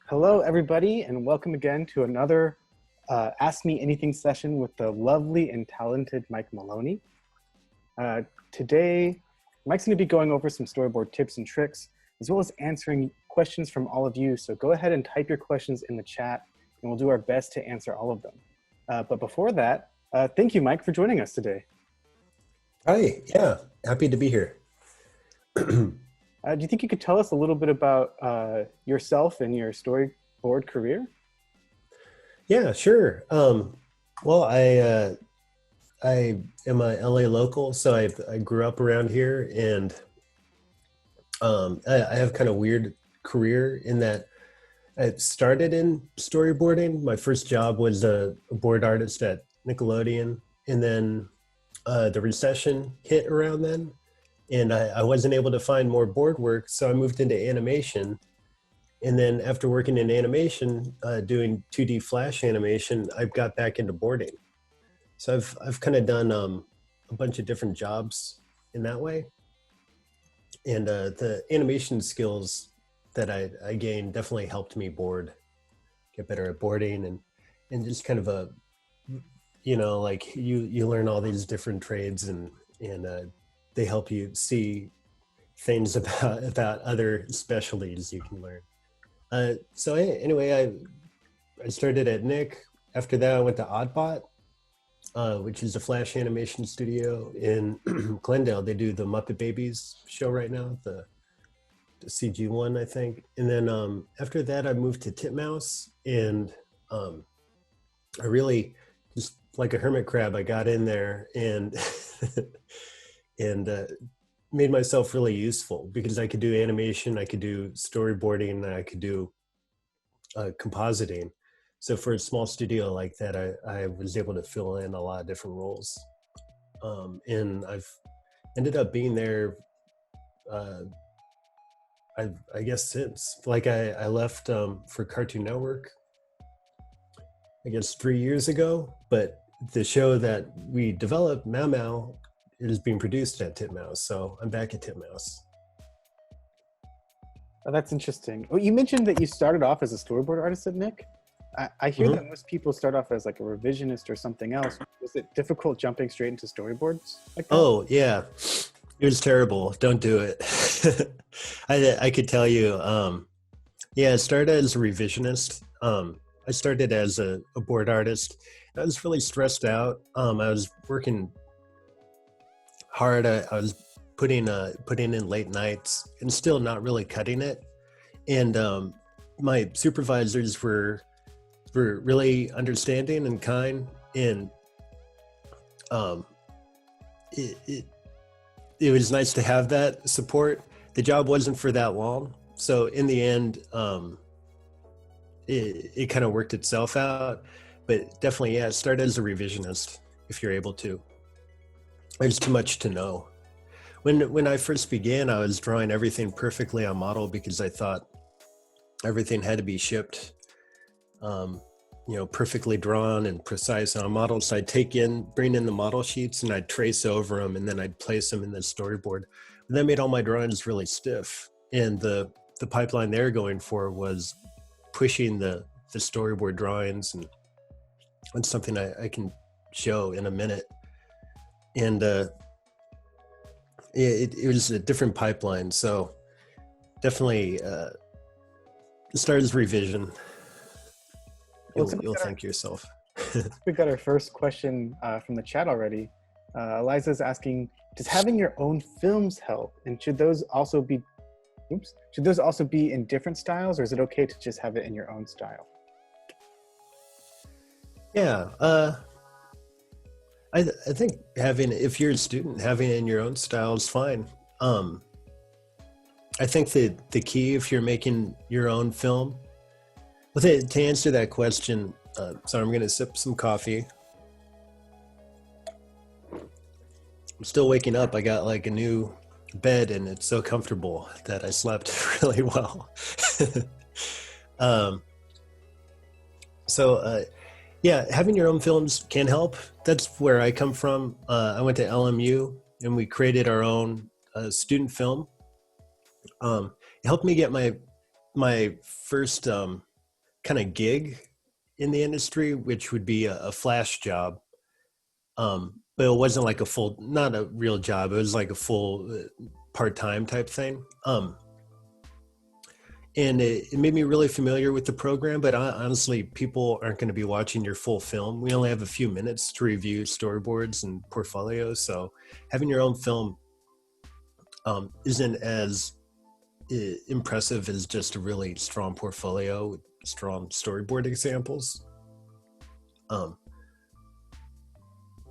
Hello, everybody, and welcome again to another Ask Me Anything session with the lovely and talented Mike Moloney. Today, Mike's going to be going over some storyboard tips and tricks, as well as answering questions from all of you. So go ahead and type your questions in the chat, and we'll do our best to answer all of them. But before that, thank you, Mike, for joining us today. Hi, yeah, happy to be here. Do you think you could tell us a little bit about yourself and your storyboard career? Yeah, sure. Well, I am a LA local, so I grew up around here, and I have kind of weird career in that I started in storyboarding. My first job was a board artist at Nickelodeon, and then the recession hit around then. And I wasn't able to find more board work, so I moved into animation. And then after working in animation, doing 2D Flash animation, I got back into boarding. So I've kind of done a bunch of different jobs in that way. And the animation skills that I gained definitely helped me get better at boarding and just kind of like you learn all these different trades and they help you see things about other specialties you can learn. So anyway, I started at Nick. After that, I went to Oddbot, which is a Flash animation studio in Glendale. They do the Muppet Babies show right now, the CG one, I think. And then after that, I moved to Titmouse, and I really, just like a hermit crab, I got in there and and made myself really useful because I could do animation, I could do storyboarding, I could do compositing. So for a small studio like that, I was able to fill in a lot of different roles. And I've ended up being there, I guess since. Like I left for Cartoon Network, I guess 3 years ago, but the show that we developed, Mau Mau, it is being produced at Titmouse, so I'm back at Titmouse. Oh, that's interesting. Well, you mentioned that you started off as a storyboard artist at Nick. I hear that most people start off as like a revisionist or something else. Was it difficult jumping straight into storyboards like that? Oh, yeah. It was terrible. Don't do it. I could tell you, I started as a revisionist. I started as a board artist. I was really stressed out. I was working hard. I was putting in late nights and still not really cutting it. And my supervisors were really understanding and kind, and it was nice to have that support. The job wasn't for that long, so in the end, it kind of worked itself out. But definitely, yeah, start as a revisionist if you're able to. There's too much to know. When I first began, I was drawing everything perfectly on model because I thought everything had to be shipped, perfectly drawn and precise on a model. So I'd bring in the model sheets and I'd trace over them, and then I'd place them in the storyboard. And that made all my drawings really stiff. And the pipeline they were going for was pushing the storyboard drawings, and that's something I can show in a minute. And it was a different pipeline, so definitely start as revision. You'll thank yourself. We got our first question from the chat already. Eliza's asking, does having your own films help? And should those also be in different styles, or is it okay to just have it in your own style? Yeah, I think if you're a student, having it in your own style is fine. I think that the key, if you're making your own film, to answer that question, sorry, I'm going to sip some coffee. I'm still waking up. I got like a new bed, and it's so comfortable that I slept really well. Yeah, having your own films can help. That's where I come from. I went to LMU, and we created our own student film. It helped me get my first kind of gig in the industry, which would be a flash job. But it wasn't like a full, not a real job. It was like a full part-time type thing. And it made me really familiar with the program, but honestly, people aren't going to be watching your full film. We only have a few minutes to review storyboards and portfolios. So having your own film isn't as impressive as just a really strong portfolio with strong storyboard examples.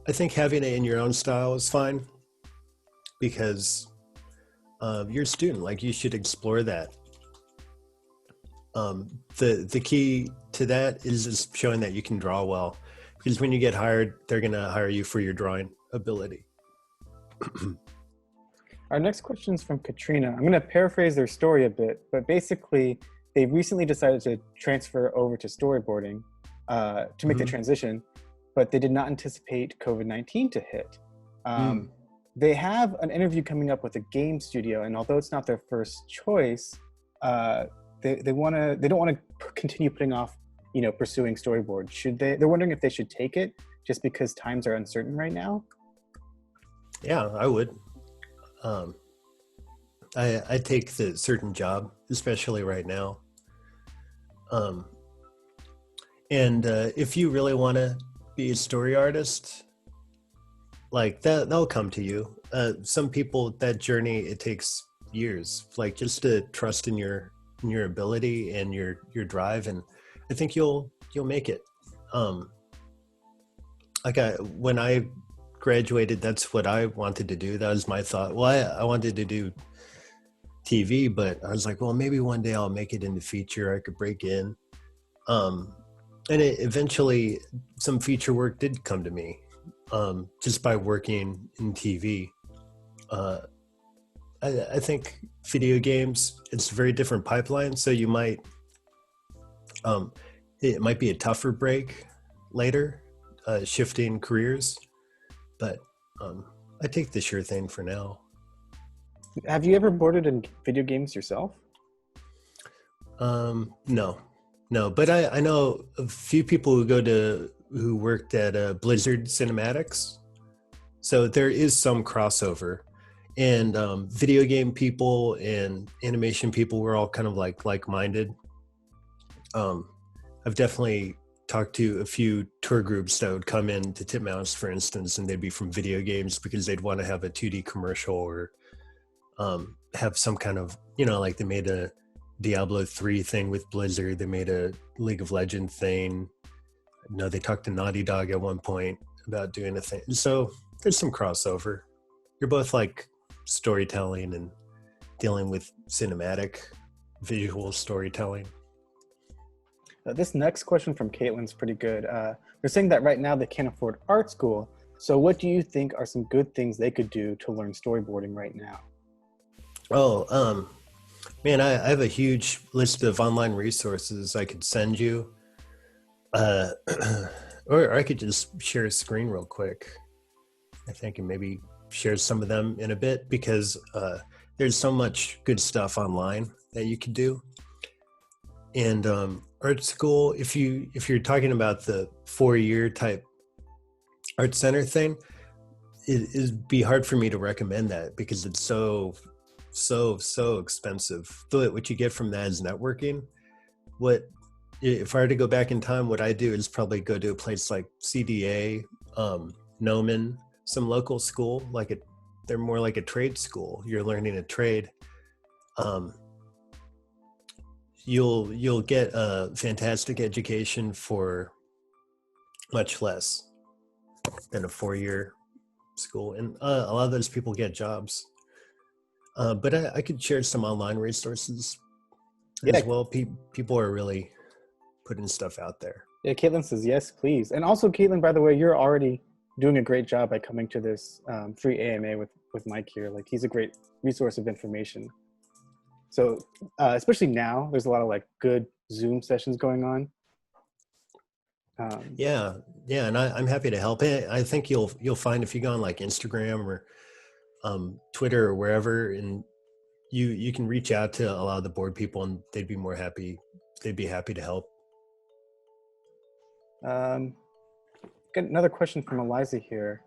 I think having it in your own style is fine because you're a student, like you should explore that. The key to that is just showing that you can draw well, because when you get hired, they're going to hire you for your drawing ability. Our next question is from Katrina. I'm going to paraphrase their story a bit, but basically they recently decided to transfer over to storyboarding to make the transition, but they did not anticipate COVID-19 to hit. They have an interview coming up with a game studio, and although it's not their first choice, they don't want to continue putting off, pursuing storyboard. They're wondering if they should take it just because times are uncertain right now. Yeah, I would. I take the certain job, especially right now. And if you really want to be a story artist, like that'll come to you. Some people, that journey, it takes years, like just to trust in your ability and your drive, and I think you'll make it. When I graduated, that's what I wanted to do. That was my thought. Well, I wanted to do TV, but I was like, well, maybe one day I'll make it into feature. I could break in. And eventually some feature work did come to me, just by working in TV. I think video games, it's a very different pipeline. So you might, it might be a tougher break later, shifting careers, but I take the sure thing for now. Have you ever boarded in video games yourself? No, but I know a few people who worked at Blizzard Cinematics. So there is some crossover, and video game people and animation people were all kind of like-minded. I've definitely talked to a few tour groups that would come in to Titmouse, for instance, and they'd be from video games because they'd want to have a 2D commercial or have some kind of, like they made a Diablo 3 thing with Blizzard. They made a League of Legends thing. They talked to Naughty Dog at one point about doing a thing. So there's some crossover. You're both like storytelling and dealing with cinematic visual storytelling. This next question from Caitlin's pretty good. They're saying that right now they can't afford art school. So what do you think are some good things they could do to learn storyboarding right now? Oh, man, I have a huge list of online resources I could send you. Or I could just share a screen real quick, I think, and maybe share some of them in a bit, because there's so much good stuff online that you could do. And art school, if you're talking about the 4-year type art center thing, it'd be hard for me to recommend that because it's so expensive. What you get from that is networking. If I were to go back in time, what I do is probably go to a place like CDA, Noman, some local school. They're more like a trade school. You're learning a trade. You'll get a fantastic education for much less than a 4-year school, and a lot of those people get jobs. But I could share some online resources as well. People are really putting stuff out there. Yeah, Caitlin says yes, please. And also, Caitlin, by the way, you're already doing a great job by coming to this free AMA with Mike here. He's a great resource of information. So especially now, there's a lot of good Zoom sessions going on. Yeah, and I'm happy to help. I think you'll find if you go on Instagram or Twitter or wherever, and you can reach out to a lot of the board people, and they'd be happy to help. Um, got another question from Eliza here.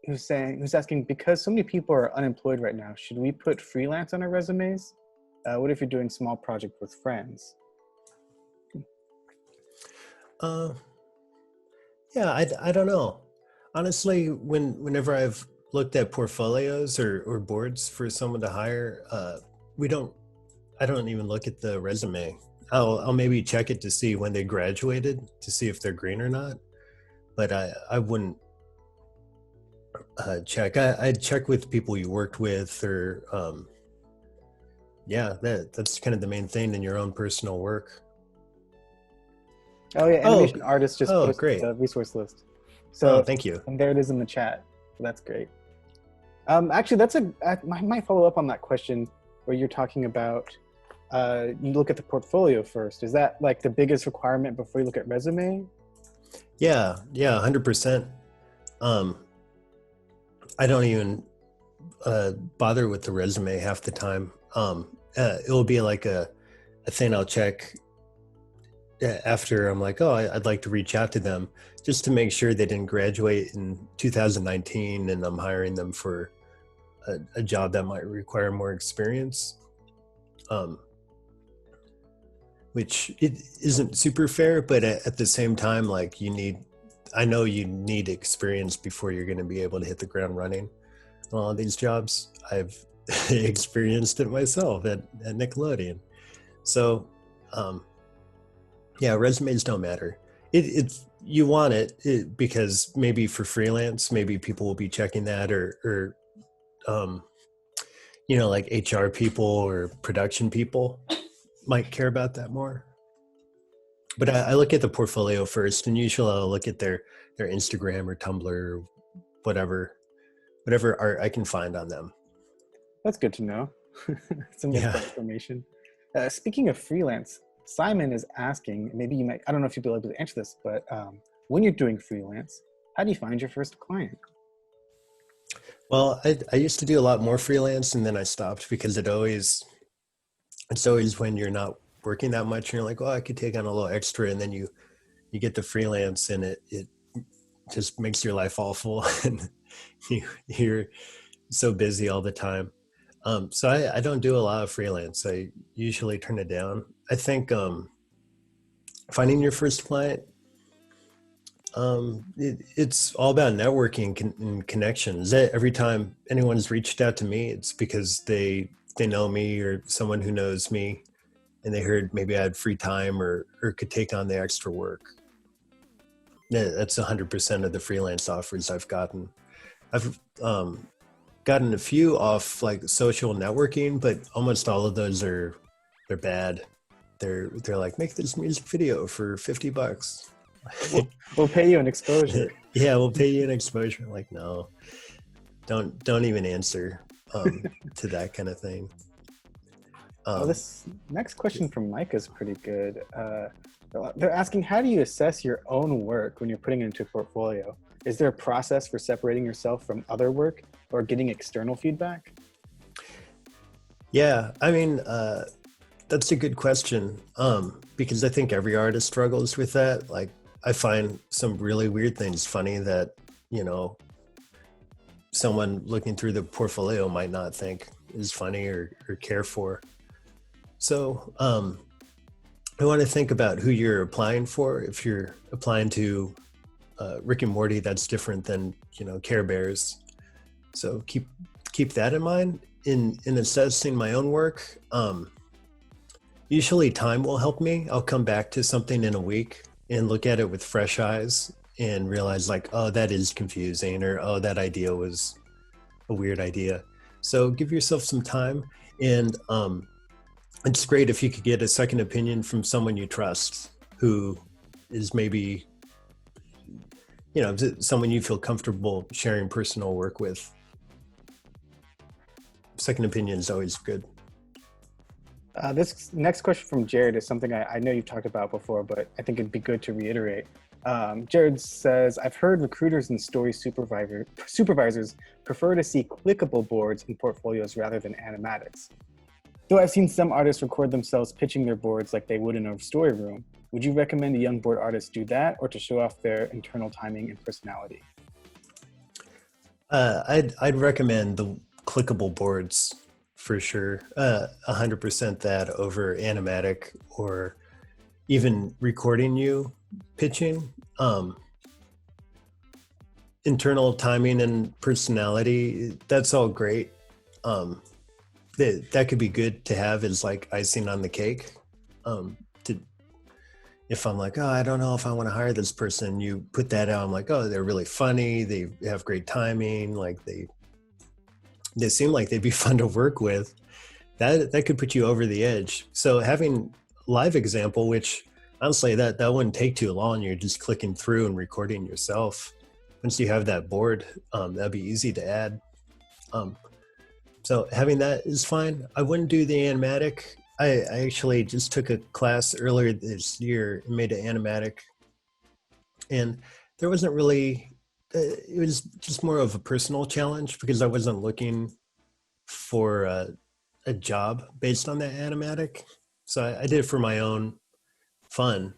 Who's asking, because so many people are unemployed right now, should we put freelance on our resumes? What if you're doing small project with friends? Uh, yeah, I don't know. Honestly, whenever I've looked at portfolios or boards for someone to hire, we don't. I don't even look at the resume. I'll maybe check it to see when they graduated to see if they're green or not. But I wouldn't check. I'd check with people you worked with, or yeah, that's kind of the main thing in your own personal work. Oh yeah, Oh, animation artist just oh, posted great. the resource list. Oh, So, thank you. and there it is in the chat. So that's great. Actually, I might follow up on that question where you're talking about you look at the portfolio first. Is that like the biggest requirement before you look at resume? Yeah, 100%. Um, I don't even bother with the resume half the time. It will be like a thing I'll check after I'm like, oh, I'd like to reach out to them just to make sure they didn't graduate in 2019 and I'm hiring them for a job that might require more experience. Which it isn't super fair, but at the same time, like I know you need experience before you're going to be able to hit the ground running on all these jobs. I've experienced it myself at Nickelodeon. So, yeah, resumes don't matter. It's you want it because maybe for freelance, maybe people will be checking that or um, like HR people or production people might care about that more. But I look at the portfolio first, and usually I'll look at their Instagram or Tumblr or whatever art I can find on them. That's good to know. Some Yeah. info information. Speaking of freelance, Simon is asking, maybe you might, I don't know if you'll be able to answer this, but when you're doing freelance, how do you find your first client? Well, I used to do a lot more freelance, and then I stopped because it's always when you're not working that much, and you're like, oh, I could take on a little extra, and then you get the freelance, and it just makes your life awful, and you're so busy all the time. So I don't do a lot of freelance. I usually turn it down. I think finding your first client, it's all about networking and connections. Every time anyone's reached out to me, it's because they know me or someone who knows me, and they heard maybe I had free time or could take on the extra work. Yeah, that's 100% of the freelance offers I've gotten. I've gotten a few off like social networking, but almost all of those they're bad. They're like, make this music video for $50. We'll pay you an exposure. Yeah, we'll pay you an exposure. Like, no, don't even answer to that kind of thing. This next question from Mike is pretty good. They're asking, how do you assess your own work when you're putting it into a portfolio? Is there a process for separating yourself from other work or getting external feedback? Yeah, I mean, that's a good question because I think every artist struggles with that. Like, I find some really weird things funny that, someone looking through the portfolio might not think is funny or care for. So I want to think about who you're applying for. If you're applying to Rick and Morty, that's different than, Care Bears. So keep that in mind in assessing my own work. Usually time will help me. I'll come back to something in a week and look at it with fresh eyes and realize like, oh, that is confusing, or, oh, that idea was a weird idea. So give yourself some time, and it's great if you could get a second opinion from someone you trust, who is maybe, someone you feel comfortable sharing personal work with. Second opinion is always good. This next question from Jared is something I know you've talked about before, but I think it'd be good to reiterate. Jared says, I've heard recruiters and story supervisors prefer to see clickable boards in portfolios rather than animatics. Though I've seen some artists record themselves pitching their boards like they would in a story room. Would you recommend a young board artist do that, or to show off their internal timing and personality? I'd recommend the clickable boards for sure. 100% that over animatic or even recording you pitching. Internal timing and personality, that's all great. That could be good to have as like icing on the cake. To If I'm like, oh, I don't know if I want to hire this person, you put that out. I'm like, oh, they're really funny. They have great timing. Like they seem like they'd be fun to work with. That could put you over the edge. So having live example, which honestly that wouldn't take too long. You're just clicking through and recording yourself. Once you have that board, that'd be easy to add. So having that is fine. I wouldn't do the animatic. I actually just took a class earlier this year and made an animatic, and there wasn't really. It was just more of a personal challenge because I wasn't looking for a job based on that animatic. So I did it for my own fun.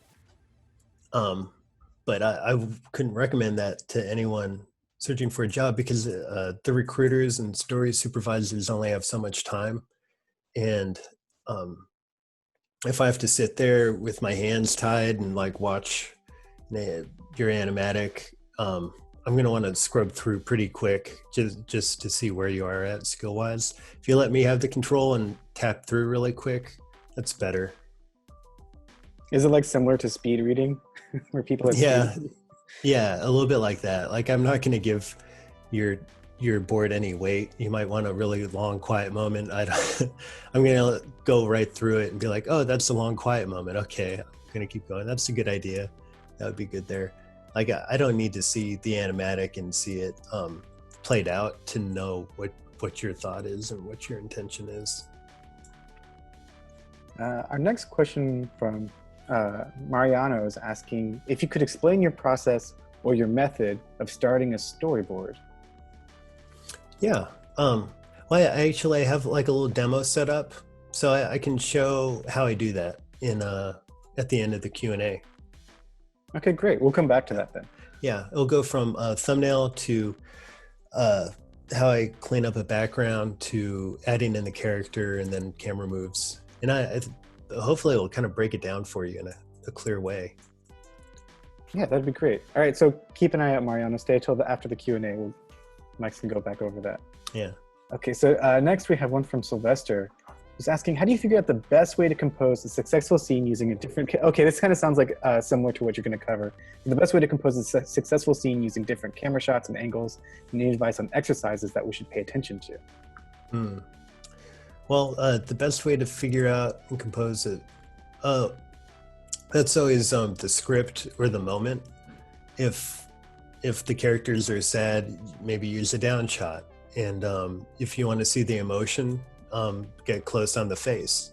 But I couldn't recommend that to anyone searching for a job because the recruiters and story supervisors only have so much time. And if I have to sit there with my hands tied and like watch your animatic, I'm going to want to scrub through pretty quick just to see where you are at skill wise. If you let me have the control and tap through really quick, that's better. Is it like similar to speed reading where people have Yeah, a little bit like that. Like I'm not going to give your board any weight. You might want a really long quiet moment. I'm going to go right through it and be like, oh, that's a long quiet moment. Okay, I'm going to keep going. That's a good idea. That would be good there. Like I don't need to see the animatic and see it played out to know what your thought is and what your intention is. Our next question from Mariano is asking if you could explain your process or your method of starting a storyboard. Yeah. Well, I actually have like a little demo set up, so I can show how I do that in at the end of the Q&A. Okay, great. We'll come back to that then. Yeah, it'll go from thumbnail to how I clean up a background to adding in the character and then camera moves. And I hopefully it'll kind of break it down for you in a clear way. Yeah, that'd be great. All right, so keep an eye out, Mariano. Stay till after the Q&A. Mike can go back over that. Yeah. Okay, so next we have one from Sylvester, who's asking, how do you figure out the best way to compose a successful scene using a different... Okay, this kind of sounds like similar to what you're going to cover. The best way to compose a successful scene using different camera shots and angles, and any advice on exercises that we should pay attention to? Well, the best way to figure out and compose it, that's always the script or the moment. If the characters are sad, maybe use a down shot. And if you want to see the emotion, get close on the face.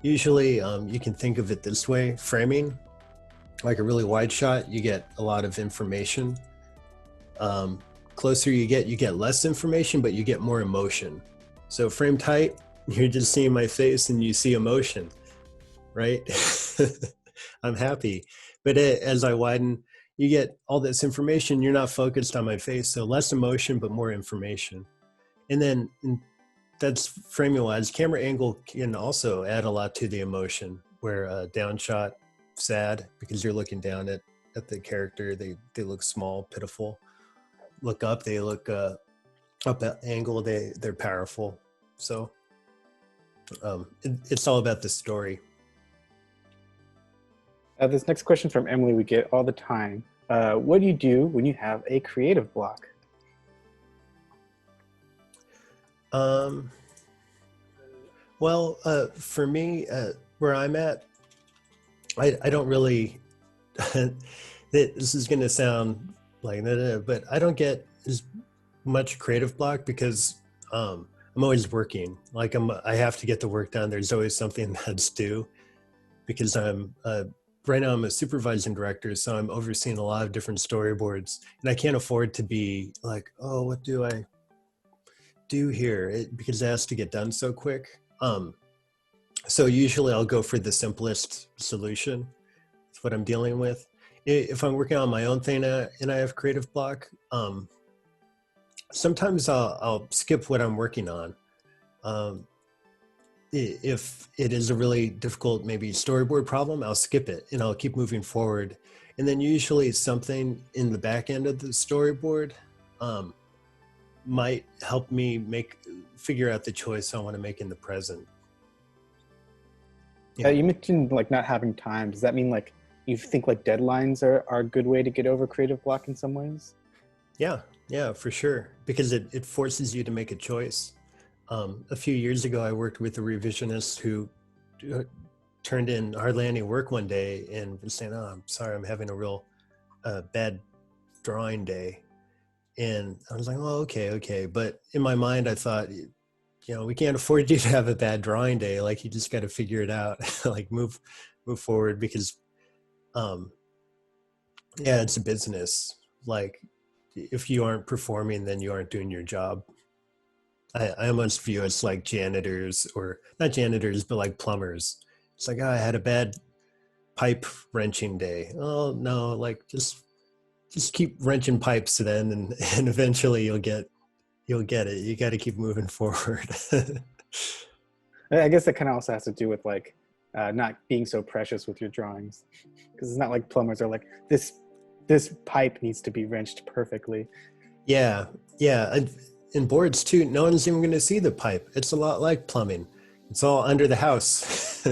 Usually you can think of it this way: framing, like a really wide shot, you get a lot of information. Closer you get less information, but you get more emotion. So frame tight, you're just seeing my face and you see emotion, right? I'm happy. But as I widen, you get all this information, you're not focused on my face, so less emotion, but more information. And then that's framing wise. Camera angle can also add a lot to the emotion, where a down shot, sad, because you're looking down at the character, they look small, pitiful. Look up, they look up at angle, they're powerful. So it's all about the story. This next question from Emily we get all the time. What do you do when you have a creative block? Well, for me, where I'm at, I don't really, this is going to sound like, but I don't get as much creative block because I'm always working. Like I have to get the work done. There's always something that's due because right now I'm a supervising director, so I'm overseeing a lot of different storyboards, and I can't afford to be like, oh, what do I do here? Because it has to get done so quick. So usually I'll go for the simplest solution. what I'm dealing with. If I'm working on my own thing and I have creative block, sometimes I'll skip what I'm working on. Um, if it is a really difficult, maybe storyboard problem, I'll skip it and I'll keep moving forward. And then usually something in the back end of the storyboard um, might help me figure out the choice I want to make in the present. Yeah. You mentioned like not having time. Does that mean like you think like deadlines are a good way to get over creative block in some ways? Yeah, for sure. Because it forces you to make a choice. A few years ago, I worked with a revisionist who turned in hardly any work one day and was saying, "Oh, I'm sorry, I'm having a real bad drawing day." And I was like, "Oh, okay." But in my mind, I thought, we can't afford you to have a bad drawing day. Like, you just got to figure it out, like move forward because, yeah, it's a business. Like, if you aren't performing, then you aren't doing your job. I almost view us like janitors, or not janitors, but like plumbers. It's like, oh, I had a bad pipe wrenching day. Oh no, like just keep wrenching pipes then, and eventually you'll get it. You got to keep moving forward. I guess that kind of also has to do with like not being so precious with your drawings, because it's not like plumbers are like this pipe needs to be wrenched perfectly. Yeah. In boards too, no one's even going to see the pipe. It's a lot like plumbing. It's all under the house,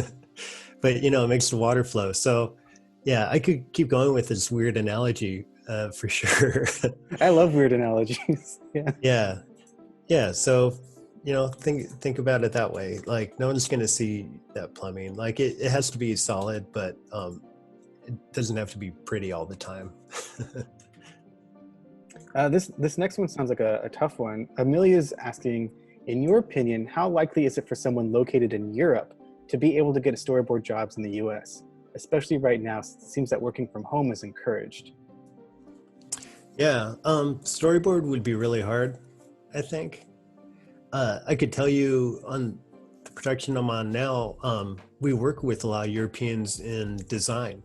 but it makes the water flow. So yeah, I could keep going with this weird analogy for sure. I love weird analogies. Yeah. Yeah. So, think about it that way. Like, no one's going to see that plumbing. Like, it has to be solid, but it doesn't have to be pretty all the time. This next one sounds like a tough one. Amelia's asking, in your opinion, how likely is it for someone located in Europe to be able to get storyboard jobs in the US? Especially right now, it seems that working from home is encouraged. Yeah, storyboard would be really hard, I think. I could tell you on the production I'm on now, we work with a lot of Europeans in design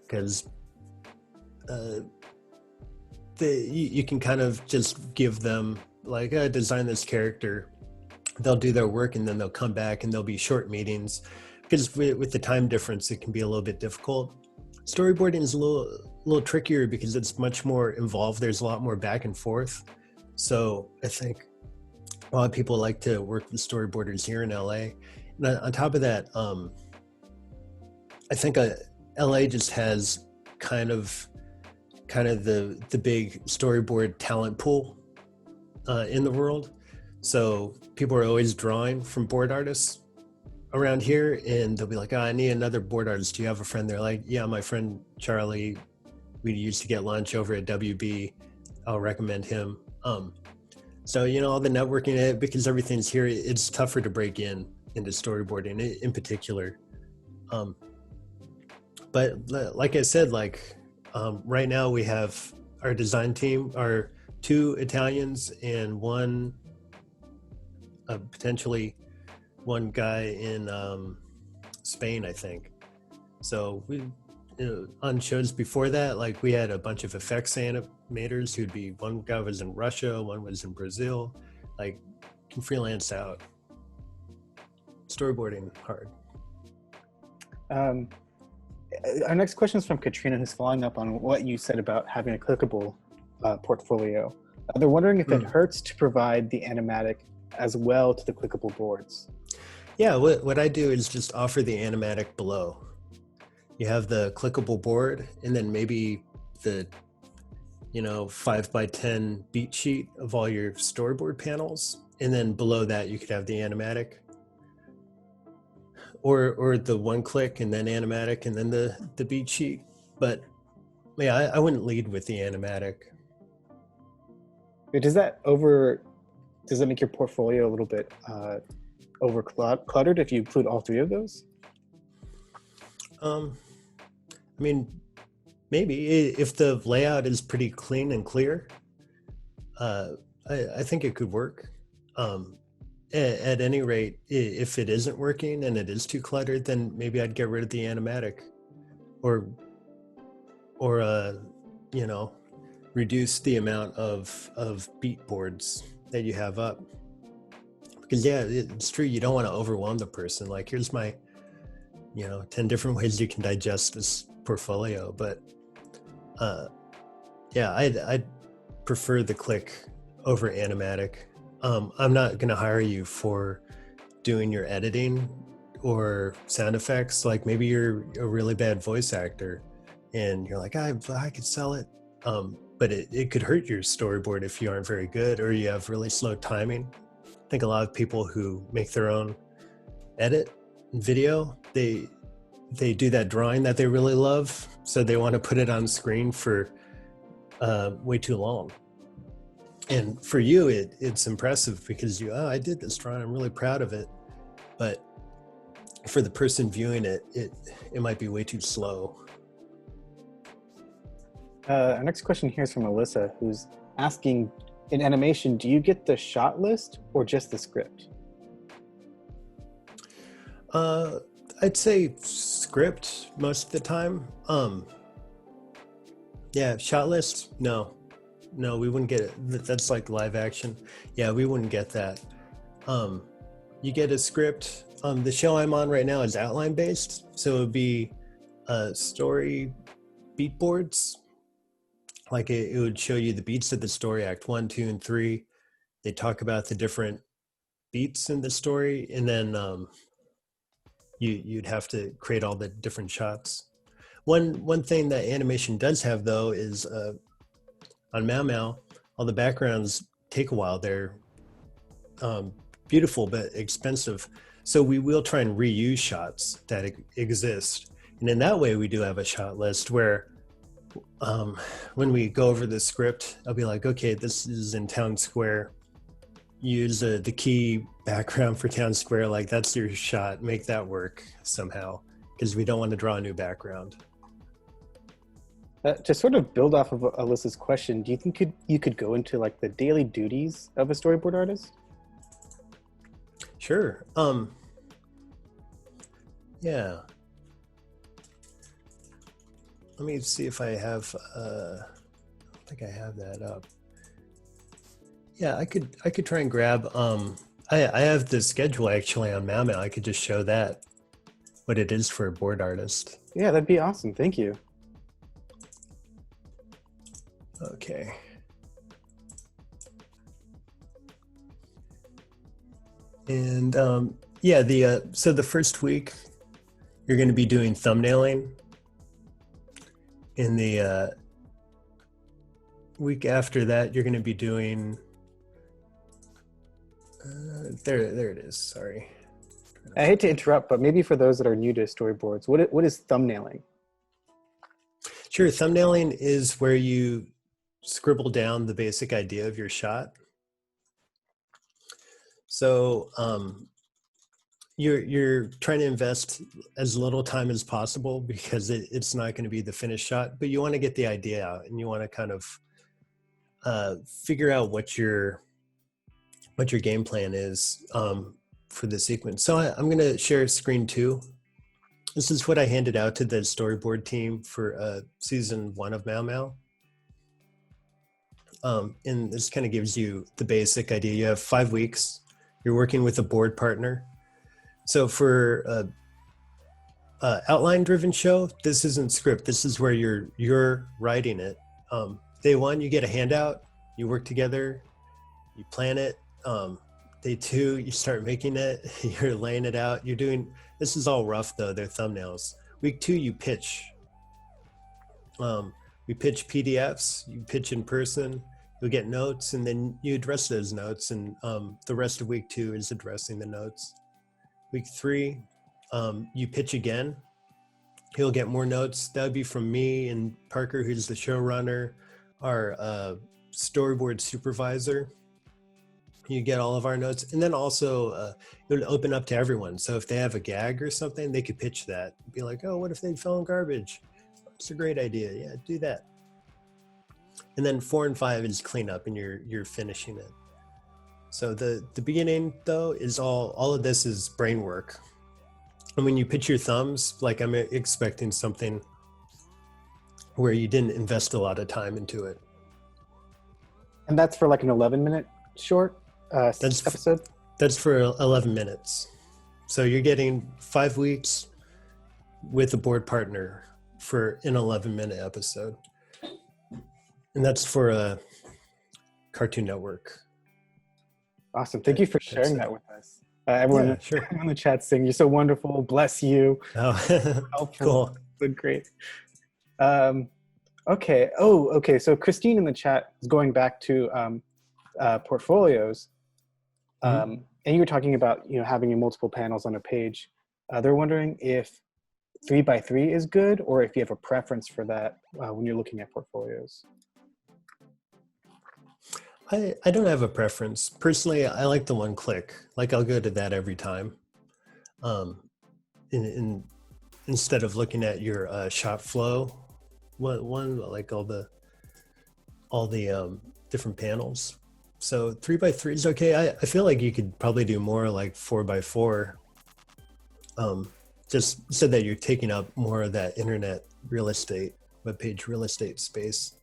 because you can kind of just give them like, design this character. They'll do their work and then they'll come back and there'll be short meetings because with the time difference, it can be a little bit difficult. Storyboarding is a little trickier because it's much more involved. There's a lot more back and forth. So I think a lot of people like to work with storyboarders here in LA. And on top of that, I think LA just has kind of the big storyboard talent pool in the world. So people are always drawing from board artists around here, and they'll be like, I need another board artist. Do you have a friend? They're like, yeah, my friend Charlie, we used to get lunch over at WB. I'll recommend him. So, all the networking, because everything's here, it's tougher to break into storyboarding in particular. But like I said, right now we have our design team are 2 Italians and one potentially one guy in Spain, I think. So we on shows before that, like we had a bunch of effects animators who'd be, one guy was in Russia, one was in Brazil, like can freelance out. Storyboarding hard. Our next question is from Katrina, who's following up on what you said about having a clickable portfolio. They're wondering if it hurts to provide the animatic as well to the clickable boards. Yeah, what I do is just offer the animatic below. You have the clickable board, and then maybe the 5x10 beat sheet of all your storyboard panels, and then below that you could have the animatic, or the one click and then animatic and then the beat sheet. But yeah, I wouldn't lead with the animatic. Does that make your portfolio a little bit over cluttered if you include all 3 of those? I mean, maybe if the layout is pretty clean and clear, I think it could work. At any rate, if it isn't working and it is too cluttered, then maybe I'd get rid of the animatic. or you know, reduce the amount of beat boards that you have up. Because yeah, it's true, you don't want to overwhelm the person. Like, here's my, 10 different ways you can digest this portfolio. But yeah, I'd prefer the click over animatic. I'm not going to hire you for doing your editing or sound effects. Like, maybe you're a really bad voice actor and you're like, I could sell it. But it could hurt your storyboard if you aren't very good or you have really slow timing. I think a lot of people who make their own edit video, they do that drawing that they really love, so they want to put it on screen for way too long. And for you, it's impressive because I did this drawing, I'm really proud of it. But for the person viewing it, it might be way too slow. Our next question here is from Alyssa, who's asking, in animation, do you get the shot list or just the script? I'd say script most of the time. Yeah, shot list, no, we wouldn't get it. That's like live action. Yeah, we wouldn't get that. You get a script. The show I'm on right now is outline based, so it would be story beat boards. Like, it would show you the beats of the story, act 1, 2, and 3. They talk about the different beats in the story, and then you'd have to create all the different shots. One thing that animation does have, though, is on Mau Mau, all the backgrounds take a while. They're beautiful but expensive, so we will try and reuse shots that exist, and in that way we do have a shot list where when we go over the script, I'll be like, okay, this is in Town Square. Use the key background for Town Square. Like, that's your shot. Make that work somehow, because we don't want to draw a new background. To sort of build off of Alyssa's question, do you think you could go into like the daily duties of a storyboard artist? Sure. Yeah. Let me see if I have, I don't think I have that up. Yeah, I could try and grab, I have the schedule actually on Mau Mau. I could just show that, what it is for a board artist. Yeah, that'd be awesome. Thank you. Okay. And yeah, so the first week, you're going to be doing thumbnailing. In the week after that, you're going to be doing, there it is, sorry. I hate to interrupt, but maybe for those that are new to storyboards, what is thumbnailing? Sure, thumbnailing is where you scribble down the basic idea of your shot. So you're trying to invest as little time as possible because it's not going to be the finished shot, but you want to get the idea out and you want to kind of figure out what your game plan is for the sequence. So I'm going to share screen 2. This is what I handed out to the storyboard team for season 1 of Mau Mau. And this kind of gives you the basic idea. You have 5 weeks. You're working with a board partner. So for outline-driven show, this isn't script. This is where you're writing it. Day 1, you get a handout. You work together. You plan it. Day 2, you start making it. You're laying it out. You're doing. This is all rough though. They're thumbnails. Week 2, you pitch. We pitch PDFs. You pitch in person. You'll get notes, and then you address those notes. And the rest of week 2 is addressing the notes. Week 3, you pitch again. He'll get more notes. That would be from me and Parker, who's the showrunner, our storyboard supervisor. You get all of our notes. And then also it'll open up to everyone. So if they have a gag or something, they could pitch that. Be like, oh, what if they fell in garbage? It's a great idea. Yeah, do that. And then 4 and 5 is cleanup, and you're finishing it. So the beginning though is all of this is brain work. And when you pitch your thumbs, like I'm expecting something where you didn't invest a lot of time into it. And that's for like an 11-minute short episode? That's for 11 minutes. So you're getting 5 weeks with a board partner for an 11-minute episode. And that's for a Cartoon Network. Awesome. Thank you for sharing that with us. Everyone, yeah, sure. Everyone in the chat saying you're so wonderful. Bless you. Oh, cool. So great. Okay. Oh, okay. So Christine in the chat is going back to portfolios. And you were talking about, having multiple panels on a page. They're wondering if 3x3 is good, or if you have a preference for that when you're looking at portfolios. I don't have a preference. Personally, I like the one click. Like I'll go to that every time. Instead of looking at your shot flow, one like all the different panels. So 3x3 is okay. I feel like you could probably do more like 4x4. Just so that you're taking up more of that internet real estate, webpage real estate space.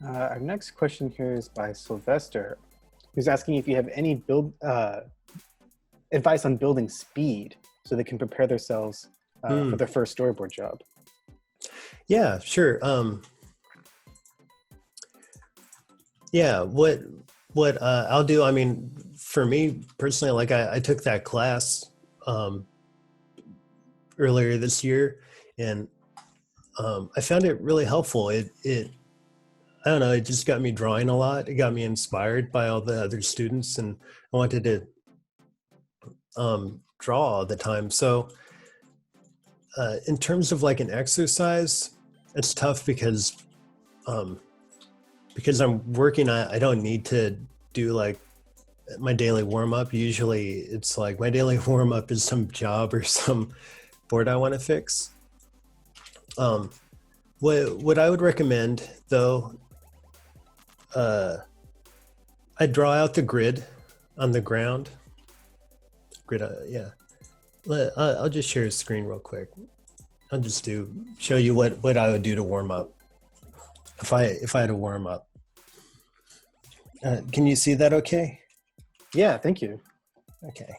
Our next question here is by Sylvester, who's asking if you have any advice on building speed so they can prepare themselves for their first storyboard job. Yeah, sure. Yeah, what I'll do, I mean, for me personally, like I took that class earlier this year, and I found it really helpful. It I don't know, it just got me drawing a lot. It got me inspired by all the other students, and I wanted to draw all the time. So in terms of like an exercise, it's tough because I'm working, I don't need to do like my daily warm-up. Usually it's like my daily warm-up is some job or some board I want to fix. What I would recommend though, I draw out the grid on the ground. Yeah. I'll just share a screen real quick. I'll just show you what I would do to warm up. If I had to warm up. Can you see that okay? Yeah, thank you. Okay.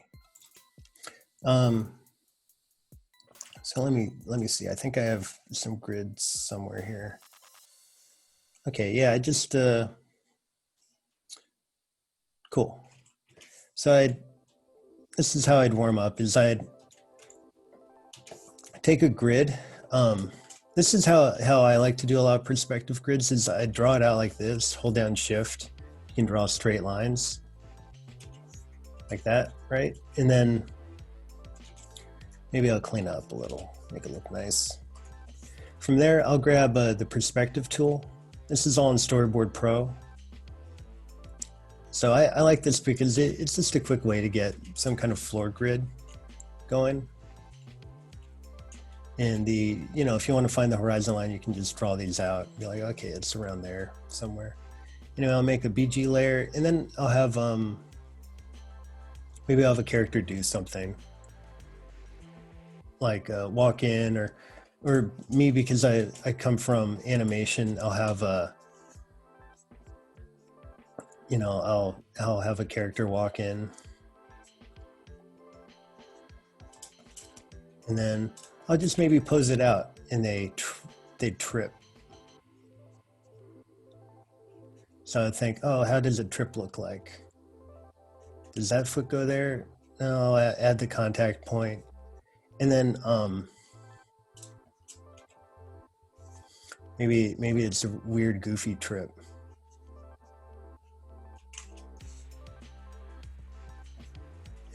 So let me see. I think I have some grids somewhere here. Okay, yeah, I just cool. So this is how I'd warm up, is I'd take a grid. This is how I like to do a lot of perspective grids, is I draw it out like this, hold down shift, you can draw straight lines like that, right? And then maybe I'll clean up a little, make it look nice. From there, I'll grab the perspective tool. This is all in Storyboard Pro. So I like this because it's just a quick way to get some kind of floor grid going. And if you want to find the horizon line, you can just draw these out. Be like, okay, it's around there somewhere. Anyway, I'll make a BG layer, and then I'll have maybe I'll have a character do something like walk in, or me, because I come from animation, I'll have I'll have a character walk in, and then I'll just maybe pose it out, and they trip. So I think, oh, how does a trip look like? Does that foot go there? No, I'll add the contact point, and then maybe it's a weird, goofy trip.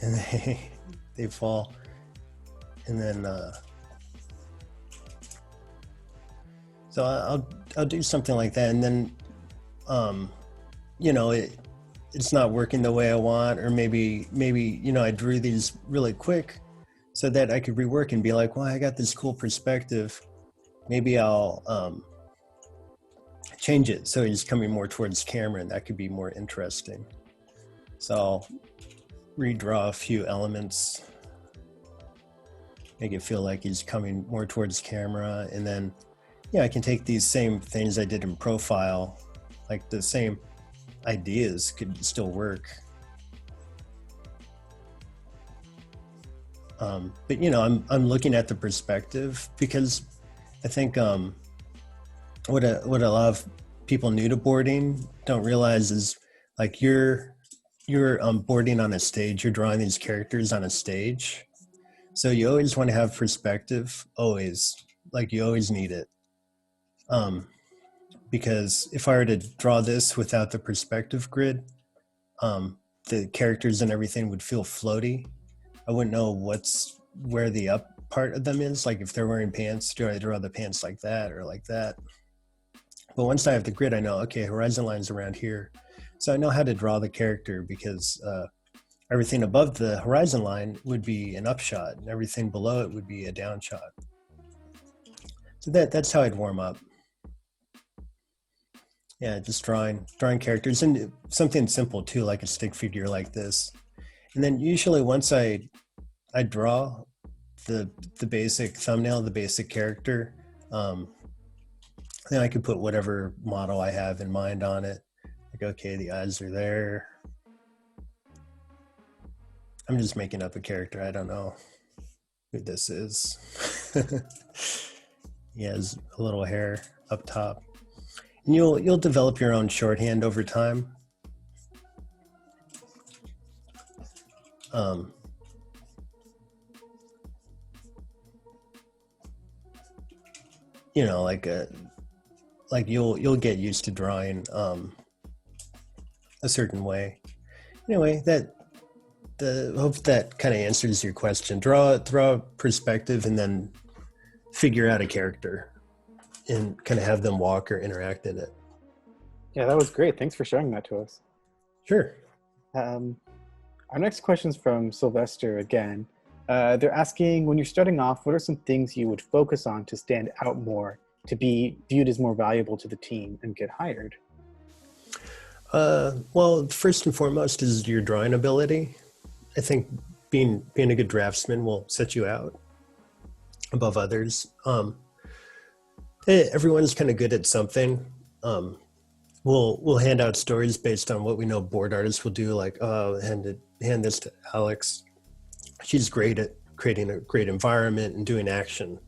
And they fall, and then so I'll do something like that, and then it's not working the way I want, or maybe I drew these really quick so that I could rework and be like, well, I got this cool perspective, maybe I'll change it so he's coming more towards camera, and that could be more interesting. So I'll redraw a few elements make it feel like he's coming more towards camera. And then, yeah, I can take these same things I did in profile, like the same ideas could still work. But I'm looking at the perspective, because I think what a lot of people new to boarding don't realize is, like, you're boarding on a stage, you're drawing these characters on a stage, so you always want to have perspective, always, like you always need it, because if I were to draw this without the perspective grid, the characters and everything would feel floaty. I wouldn't know where the up part of them is. Like if they're wearing pants, do I draw the pants like that or like that? But once I have the grid, I know, okay, horizon line's around here. So I know how to draw the character, because everything above the horizon line would be an upshot and everything below it would be a downshot. So that's how I'd warm up. Yeah, just drawing characters, and something simple too, like a stick figure like this. And then usually once I draw the basic thumbnail, the basic character, then I could put whatever model I have in mind on it. Like, okay, the eyes are there. I'm just making up a character. I don't know who this is. He has a little hair up top. And you'll develop your own shorthand over time. Like you'll get used to drawing a certain way. Anyway, hope that kind of answers your question. Draw perspective and then figure out a character and kind of have them walk or interact in it. Yeah, that was great. Thanks for sharing that to us. Sure. Our next question is from Sylvester again. They're asking, when you're starting off, what are some things you would focus on to stand out more, to be viewed as more valuable to the team and get hired? Well, first and foremost is your drawing ability. I think being a good draftsman will set you out above others. Everyone's kind of good at something. We'll hand out stories based on what we know board artists will do, like, hand this to Alex. She's great at creating a great environment and doing action.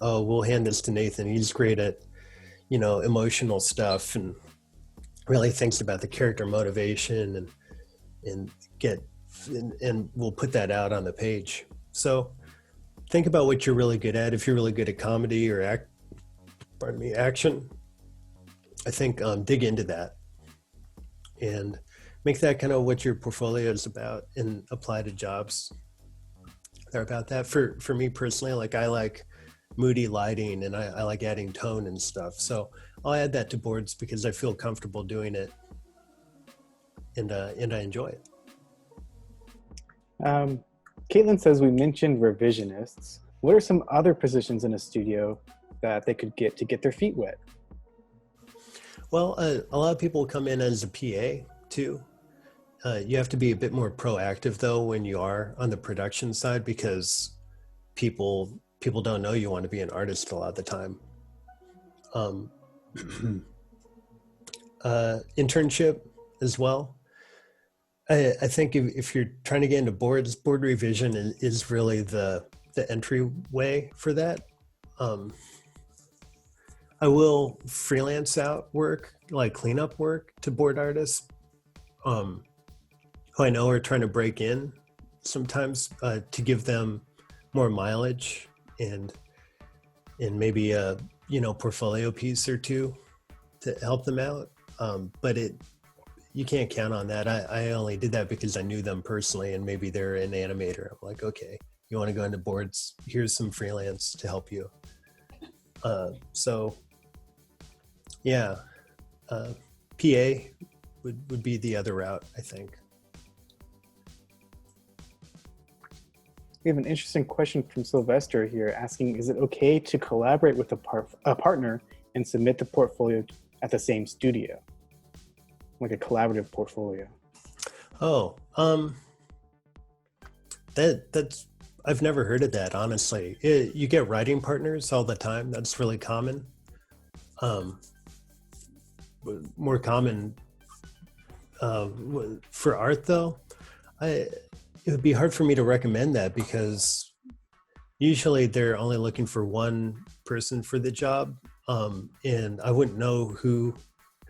Oh, we'll hand this to Nathan. He's great at, emotional stuff and really thinks about the character motivation and we'll put that out on the page. So think about what you're really good at. If you're really good at comedy or action, I think dig into that and make that kind of what your portfolio is about and apply to jobs that are about that. For me personally, like, I like moody lighting and I like adding tone and stuff. So I'll add that to boards because I feel comfortable doing it and I enjoy it. Caitlin says, we mentioned revisionists. What are some other positions in a studio that they could get to get their feet wet? Well, a lot of people come in as a PA too. You have to be a bit more proactive though when you are on the production side, because people don't know you want to be an artist a lot of the time. Internship as well. I think if you're trying to get into board revision is really the entryway for that. I will freelance out work, like cleanup work, to board artists who I know are trying to break in sometimes, to give them more mileage and maybe a portfolio piece or two to help them out. But you can't count on that. I only did that because I knew them personally and maybe they're an animator. I'm like, okay, you want to go into boards? Here's some freelance to help you. So yeah, PA would be the other route, I think. We have an interesting question from Sylvester here asking, is it okay to collaborate with a partner and submit the portfolio at the same studio? Like a collaborative portfolio. Oh, that's I've never heard of that, honestly. You get writing partners all the time. That's really common. Um, More common for art, though. I It would be hard for me to recommend that because usually they're only looking for one person for the job, and I wouldn't know who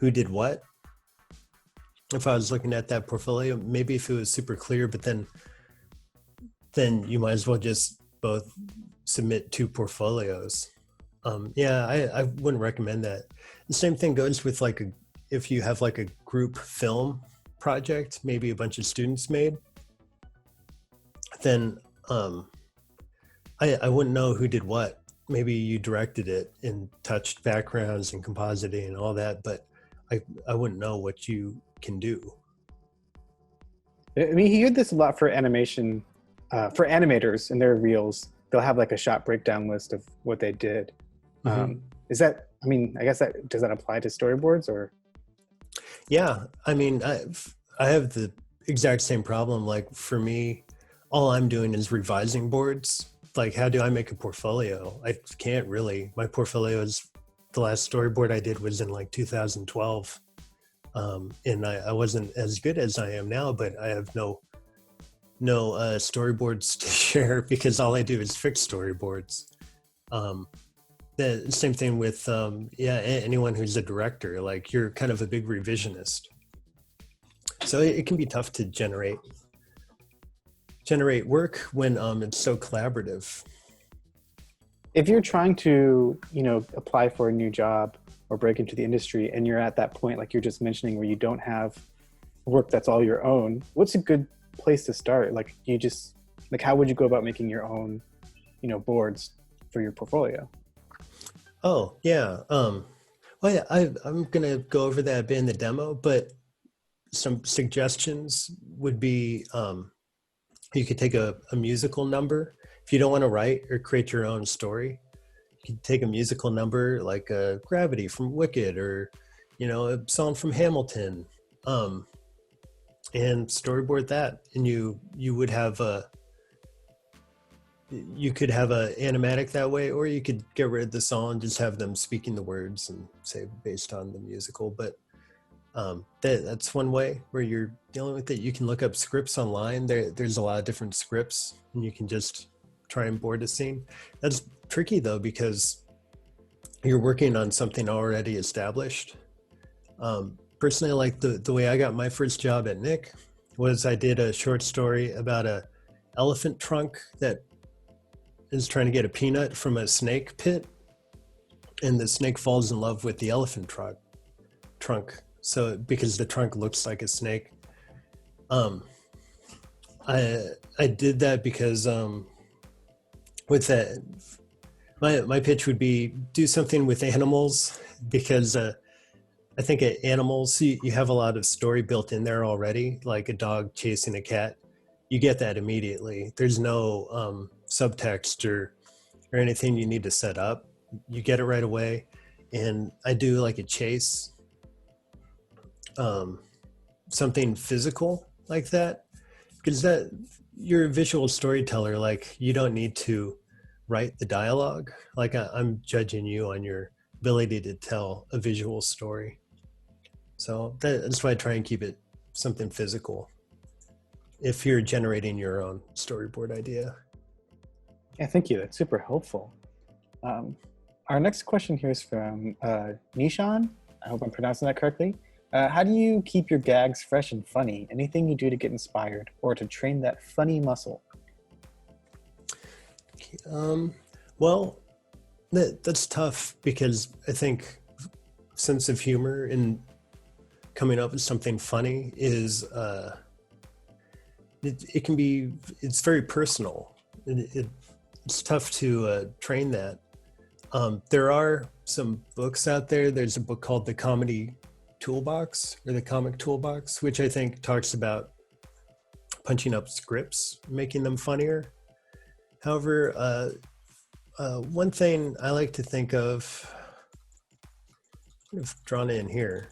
did what if I was looking at that portfolio. Maybe if it was super clear, but then you might as well just both submit two portfolios. Yeah, I wouldn't recommend that. The same thing goes with like if you have like a group film project, maybe a bunch of students made, then I wouldn't know who did what. Maybe you directed it and touched backgrounds and compositing and all that, but I wouldn't know what you can do. I mean, you hear this a lot for animation, for animators in their reels. They'll have like a shot breakdown list of what they did. Mm-hmm. Is that? I mean, I guess that does that apply to storyboards or? Yeah, I mean, I have the exact same problem. Like for me, all I'm doing is revising boards. Like, how do I make a portfolio? I can't really. My portfolio is the last storyboard I did was in like 2012, and I wasn't as good as I am now. But I have no storyboards to share because all I do is fix storyboards. Um, the same thing with yeah, anyone who's a director. Like you're kind of a big revisionist, so it can be tough to generate work when it's so collaborative. If you're trying to, apply for a new job or break into the industry, and you're at that point, like you're just mentioning, where you don't have work that's all your own, what's a good place to start? Like, how would you go about making your own, boards for your portfolio? Oh yeah, well yeah, I'm gonna go over that a bit in the demo, but some suggestions would be you could take a musical number if you don't want to write or create your own story. You could take a musical number like Gravity from Wicked, or a song from Hamilton, um, and storyboard that, and you would have a you could have a animatic that way, or you could get rid of the song, just have them speaking the words and say based on the musical. But that's one way where you're dealing with it. You can look up scripts online. There's a lot of different scripts, and you can just try and board a scene. That's tricky though, because you're working on something already established. Personally, like the way I got my first job at Nick was I did a short story about a elephant trunk that is trying to get a peanut from a snake pit, and the snake falls in love with the elephant trunk. So because the trunk looks like a snake, I did that because with that, my pitch would be do something with animals, because I think animals, you have a lot of story built in there already, like a dog chasing a cat. You get that immediately. There's no subtext or anything you need to set up. You get it right away. And I do like a chase, something physical like that, because that you're a visual storyteller. Like you don't need to write the dialogue. Like I'm judging you on your ability to tell a visual story. So that's why I try and keep it something physical if you're generating your own storyboard idea. Yeah, thank you. That's super helpful. Our next question here is from Nishan. I hope I'm pronouncing that correctly. How do you keep your gags fresh and funny? Anything you do to get inspired or to train that funny muscle? Well, that's tough, because I think sense of humor and coming up with something funny is it can be, it's very personal. It's tough to train that. There are some books out there. There's a book called The Comedy Toolbox, or The Comic Toolbox, which I think talks about punching up scripts, making them funnier. However, one thing I like to think of, I've drawn in here.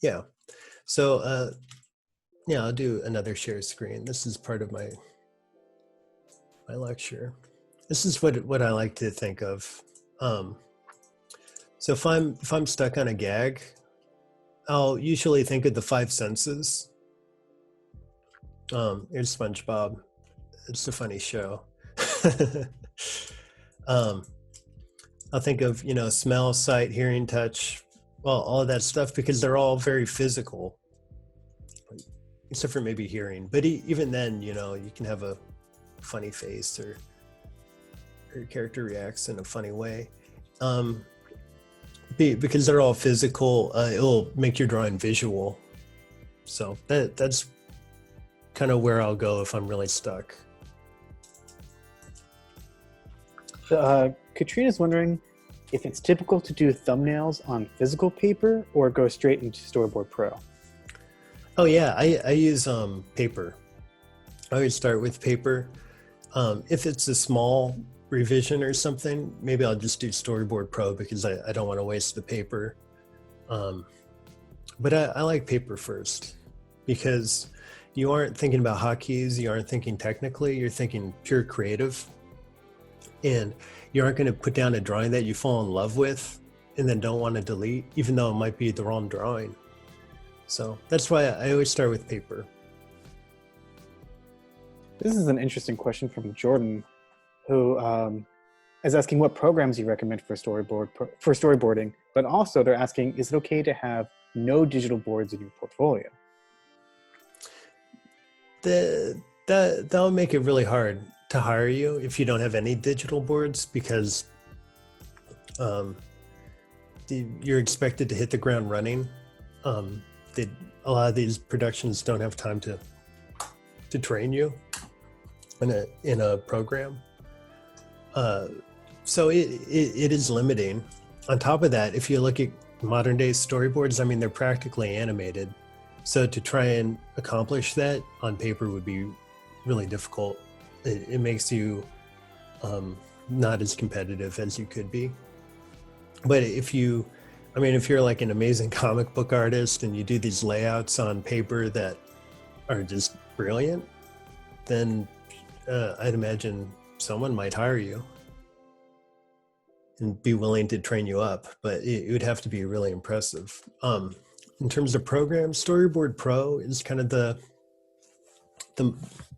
Yeah. So, yeah, I'll do another share screen. This is part of my my lecture. This is what I like to think of. So if I'm stuck on a gag, I'll usually think of the five senses. Here's SpongeBob. It's a funny show. um, I'll think of, smell, sight, hearing, touch, well, all of that stuff, because they're all very physical, except for maybe hearing. But even then, you can have a funny face or your character reacts in a funny way. Because they're all physical, it'll make your drawing visual. So that's kind of where I'll go if I'm really stuck. Katrina's wondering if it's typical to do thumbnails on physical paper or go straight into Storyboard Pro. Oh yeah, I use paper. I always start with paper. If it's a small revision or something, maybe I'll just do Storyboard Pro because I don't want to waste the paper. But I like paper first because you aren't thinking about hotkeys, you aren't thinking technically, you're thinking pure creative. And you aren't going to put down a drawing that you fall in love with and then don't want to delete, even though it might be the wrong drawing. So that's why I always start with paper. This is an interesting question from Jordan, who is asking what programs you recommend for storyboarding, but also they're asking, is it okay to have no digital boards in your portfolio? That'll make it really hard to hire you if you don't have any digital boards, because you're expected to hit the ground running. A lot of these productions don't have time to train you in a program. So it is limiting. On top of that, if you look at modern day storyboards, I mean, they're practically animated. So to try and accomplish that on paper would be really difficult. It makes you not as competitive as you could be. But if you're like an amazing comic book artist and you do these layouts on paper that are just brilliant, then I'd imagine someone might hire you and be willing to train you up, but it would have to be really impressive. In terms of programs, Storyboard Pro is kind of the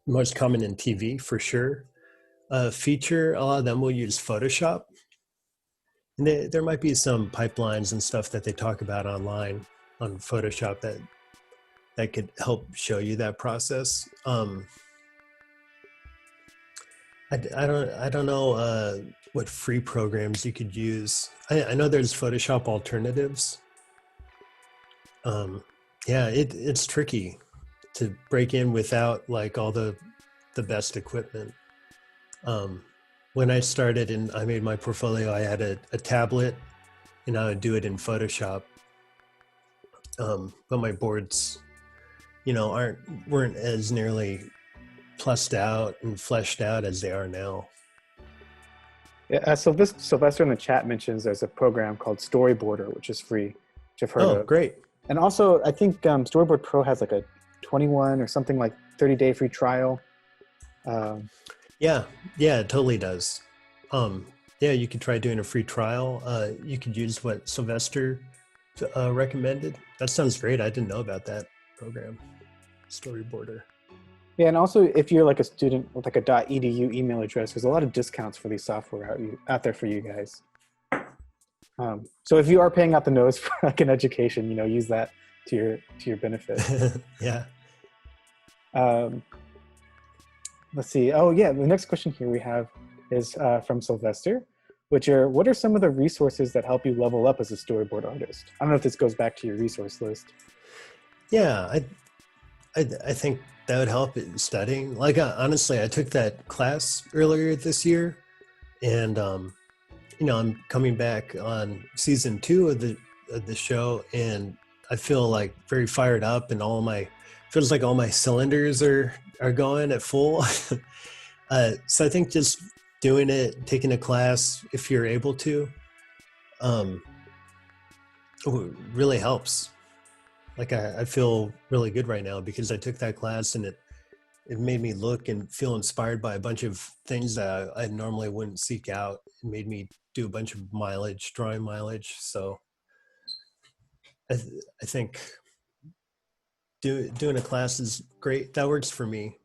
most common in TV for sure. Feature, a lot of them will use Photoshop. And there might be some pipelines and stuff that they talk about online on Photoshop that could help show you that process. I don't know what free programs you could use. I know there's Photoshop alternatives. It's tricky to break in without like all the best equipment. When I started and I made my portfolio, I had a tablet and I would do it in Photoshop. But my boards, weren't as nearly plussed out and fleshed out as they are now. Yeah, Sylvester in the chat mentions there's a program called Storyboarder, which is free, which I've heard of. Oh, great. And also, I think Storyboard Pro has like a 21 or something like 30-day free trial. Yeah, it totally does. You could try doing a free trial. You could use what Sylvester recommended. That sounds great. I didn't know about that program, Storyboarder. Yeah, and also if you're like a student with like a .edu email address, there's a lot of discounts for these software out there for you guys. So if you are paying out the nose for like an education, use that to your benefit. Yeah. Let's see. Oh yeah, the next question here we have is from Sylvester, what are some of the resources that help you level up as a storyboard artist? I don't know if this goes back to your resource list. Yeah, I think that would help in studying. Like honestly, I took that class earlier this year, and I'm coming back on season 2 of the show, and I feel like very fired up, and feels like all my cylinders are going at full. So I think just doing it, taking a class if you're able to, really helps. Like I feel really good right now because I took that class and it made me look and feel inspired by a bunch of things that I normally wouldn't seek out. It made me do a bunch of drawing mileage. So I think doing a class is great. That works for me.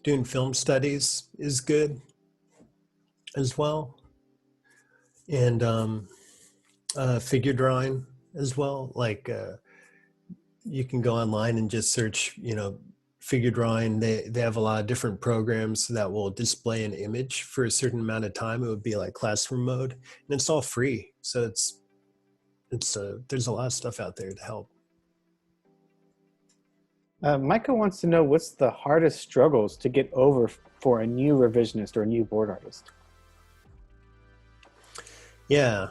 Doing film studies is good as well. And figure drawing as well. Like you can go online and just search, figure drawing. They have a lot of different programs that will display an image for a certain amount of time. It would be like classroom mode, and it's all free. So there's a lot of stuff out there to help. Micah wants to know, what's the hardest struggles to get over for a new revisionist or a new board artist? Yeah,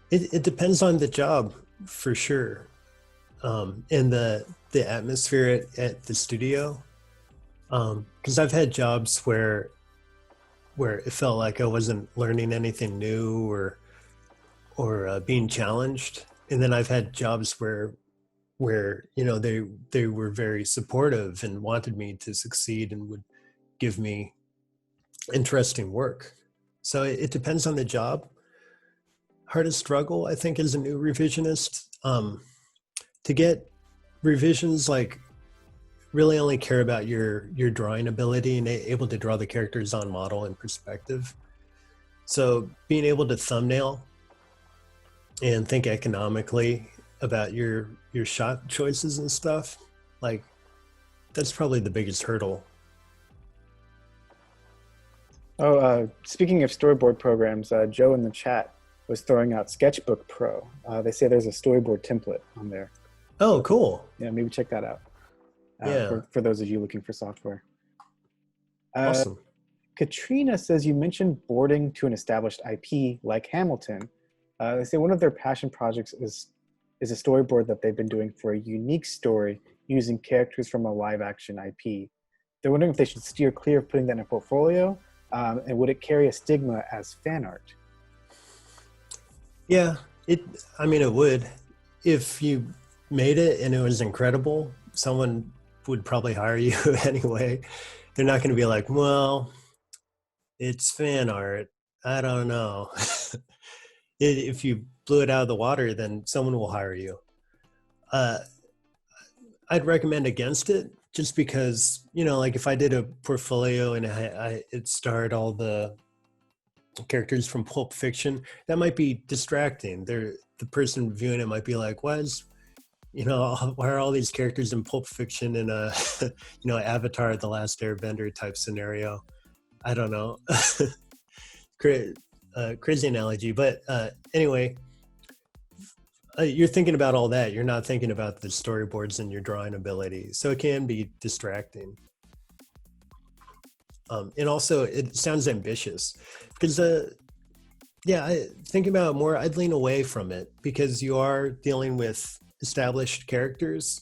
it depends on the job for sure, and the atmosphere at the studio. Because I've had jobs where it felt like I wasn't learning anything new or being challenged, and then I've had jobs where they were very supportive and wanted me to succeed and would give me interesting work. So it depends on the job. Hardest struggle, I think, as a new revisionist, to get revisions like really only care about your drawing ability and able to draw the characters on model and perspective. So being able to thumbnail and think economically about your shot choices and stuff, like that's probably the biggest hurdle. Speaking of storyboard programs, Joe in the chat was throwing out Sketchbook Pro. They say there's a storyboard template on there. Oh, cool. Yeah, maybe check that out. Yeah. For those of you looking for software. Awesome. Katrina says, you mentioned boarding to an established IP like Hamilton. They say one of their passion projects is a storyboard that they've been doing for a unique story using characters from a live action IP. They're wondering if they should steer clear of putting that in a portfolio, and would it carry a stigma as fan art? Yeah, it would. If you made it and it was incredible, someone would probably hire you anyway. They're not going to be like, well, it's fan art, I don't know. If you blew it out of the water, then someone will hire you. I'd recommend against it, just because, like if I did a portfolio and it starred all the characters from Pulp Fiction, that might be distracting. The person viewing it might be like, why are all these characters in Pulp Fiction in a Avatar: The Last Airbender type scenario? I don't know. Crazy analogy, but anyway, you're thinking about all that. You're not thinking about the storyboards and your drawing ability, so it can be distracting. And also, it sounds ambitious because, thinking about it more, I'd lean away from it because you are dealing with established characters.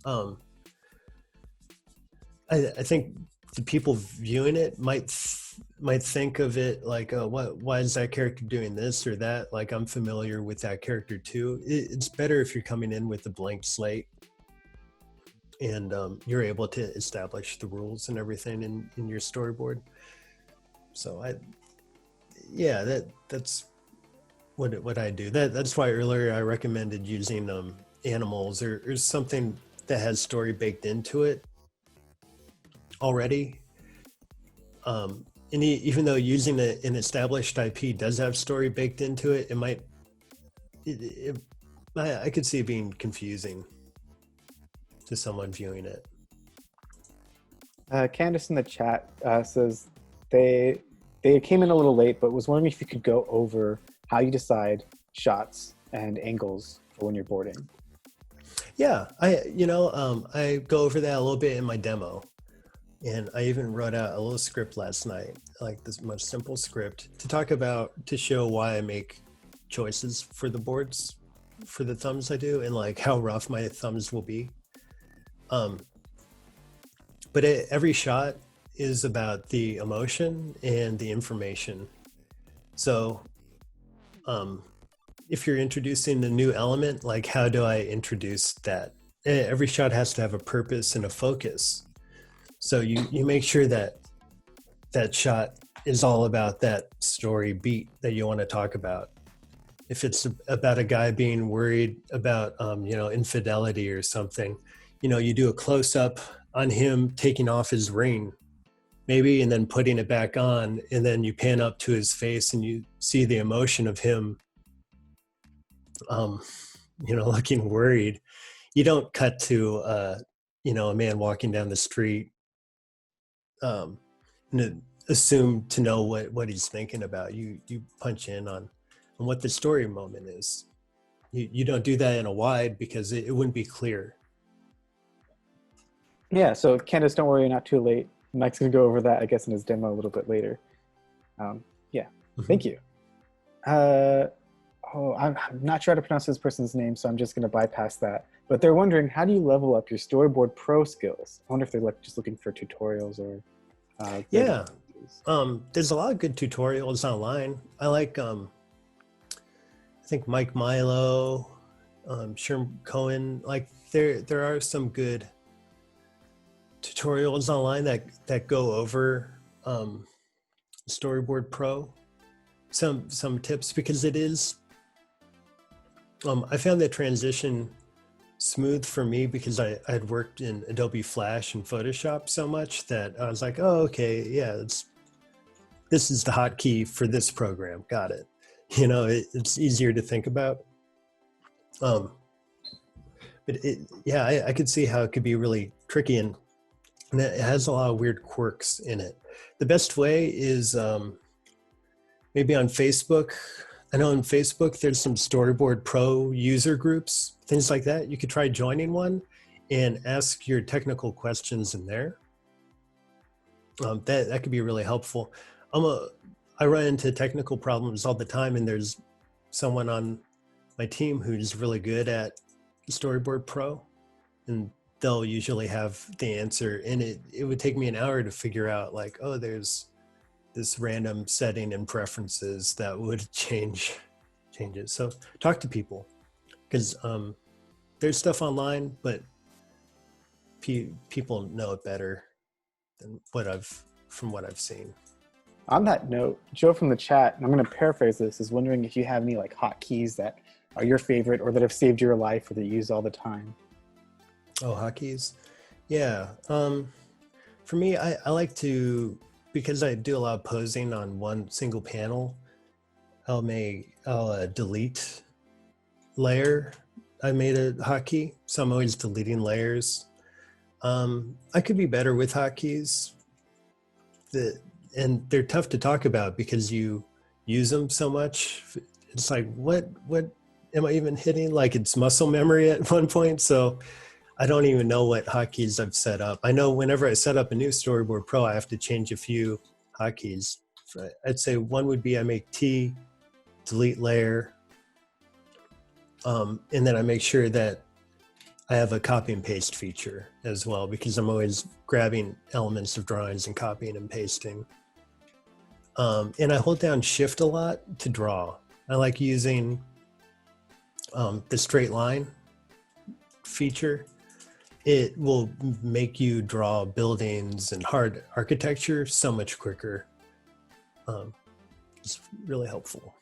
I think the people viewing it might think of it like, why is that character doing this or that? Like, I'm familiar with that character too. It's better if you're coming in with a blank slate and you're able to establish the rules and everything in your storyboard. So that's what I do. That's why earlier I recommended using animals or something that has story baked into it already. And even though using an established IP does have story baked into it, I could see it being confusing to someone viewing it. Candace in the chat says they came in a little late, but was wondering if you could go over how you decide shots and angles for when you're boarding. Yeah, I go over that a little bit in my demo. And I even wrote out a little script last night, like this much simple script to show why I make choices for the boards, for the thumbs I do, and like how rough my thumbs will be. But every shot is about the emotion and the information. So if you're introducing a new element, like how do I introduce that? Every shot has to have a purpose and a focus. So you make sure that that shot is all about that story beat that you want to talk about. If it's about a guy being worried about, infidelity or something, you do a close up on him taking off his ring, maybe, and then putting it back on, and then you pan up to his face and you see the emotion of him, looking worried. You don't cut to, a man walking down the street, and assume to know what he's thinking about. You punch in on what the story moment is. You don't do that in a wide because it wouldn't be clear. Yeah, so Candace, don't worry, you're not too late. Mike's going to go over that, I guess, in his demo a little bit later. Thank you. I'm not sure how to pronounce this person's name, so I'm just going to bypass that. But they're wondering, how do you level up your Storyboard Pro skills? I wonder if they're just looking for tutorials or... There's a lot of good tutorials online. I like, I think Mike Moloney, Sherm Cohen, like there are some good tutorials online that go over Storyboard Pro. Some tips, because it is, I found the transition smooth for me because I had worked in Adobe Flash and Photoshop so much that I was like, oh, okay, yeah, this is the hotkey for this program. Got it. It's easier to think about. But I could see how it could be really tricky, and it has a lot of weird quirks in it. The best way is maybe on Facebook. I know on Facebook, there's some Storyboard Pro user groups, things like that. You could try joining one and ask your technical questions in there. That could be really helpful. I run into technical problems all the time, and there's someone on my team who's really good at Storyboard Pro, and they'll usually have the answer. And it would take me an hour to figure out, like, oh, there's this random setting and preferences that would change it. So talk to people, because there's stuff online, but people know it better than from what I've seen. On that note, Joe from the chat, and I'm going to paraphrase this, is wondering if you have any like hotkeys that are your favorite or that have saved your life or that you use all the time. Oh, hotkeys. Yeah. For me, I like to, because I do a lot of posing on one single panel, I'll delete layer. I made a hotkey, so I'm always deleting layers. I could be better with hotkeys, and they're tough to talk about because you use them so much. It's like, what am I even hitting? Like, it's muscle memory at one point. So I don't even know what hotkeys I've set up. I know whenever I set up a new Storyboard Pro, I have to change a few hotkeys. So I'd say one would be I make T, delete layer, and then I make sure that I have a copy and paste feature as well, because I'm always grabbing elements of drawings and copying and pasting. And I hold down Shift a lot to draw. I like using the straight line feature. It will make you draw buildings and hard architecture so much quicker. It's really helpful.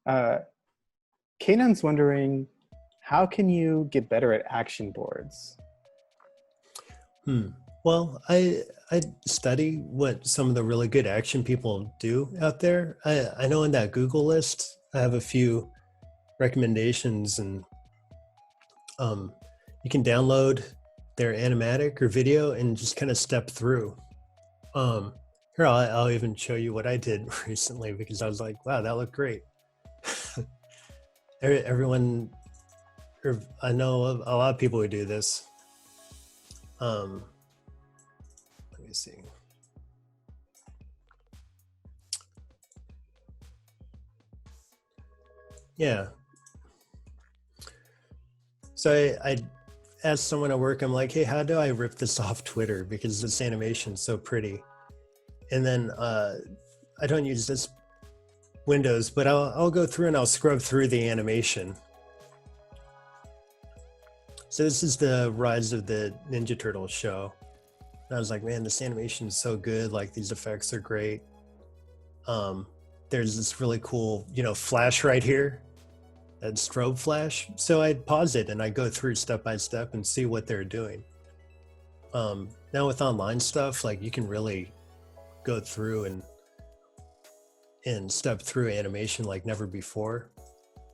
Kanan's wondering, how can you get better at action boards? Well, I study what some of the really good action people do out there. I know in that Google list, I have a few recommendations, and you can download their animatic or video and just kind of step through. Here, I'll even show you what I did recently, because I was like, wow, that looked great. Everyone, I know a lot of people who do this. Let me see. Yeah. So I asked someone at work, I'm like, hey, how do I rip this off Twitter? Because this animation's so pretty. And then I don't use this Windows, but I'll go through and I'll scrub through the animation. So this is the Rise of the Ninja Turtles show. And I was like, man, this animation is so good. Like these effects are great. There's this really cool, flash right here, that strobe flash. So I'd pause it and I'd go through step by step and see what they're doing. Now with online stuff, like you can really go through and step through animation like never before.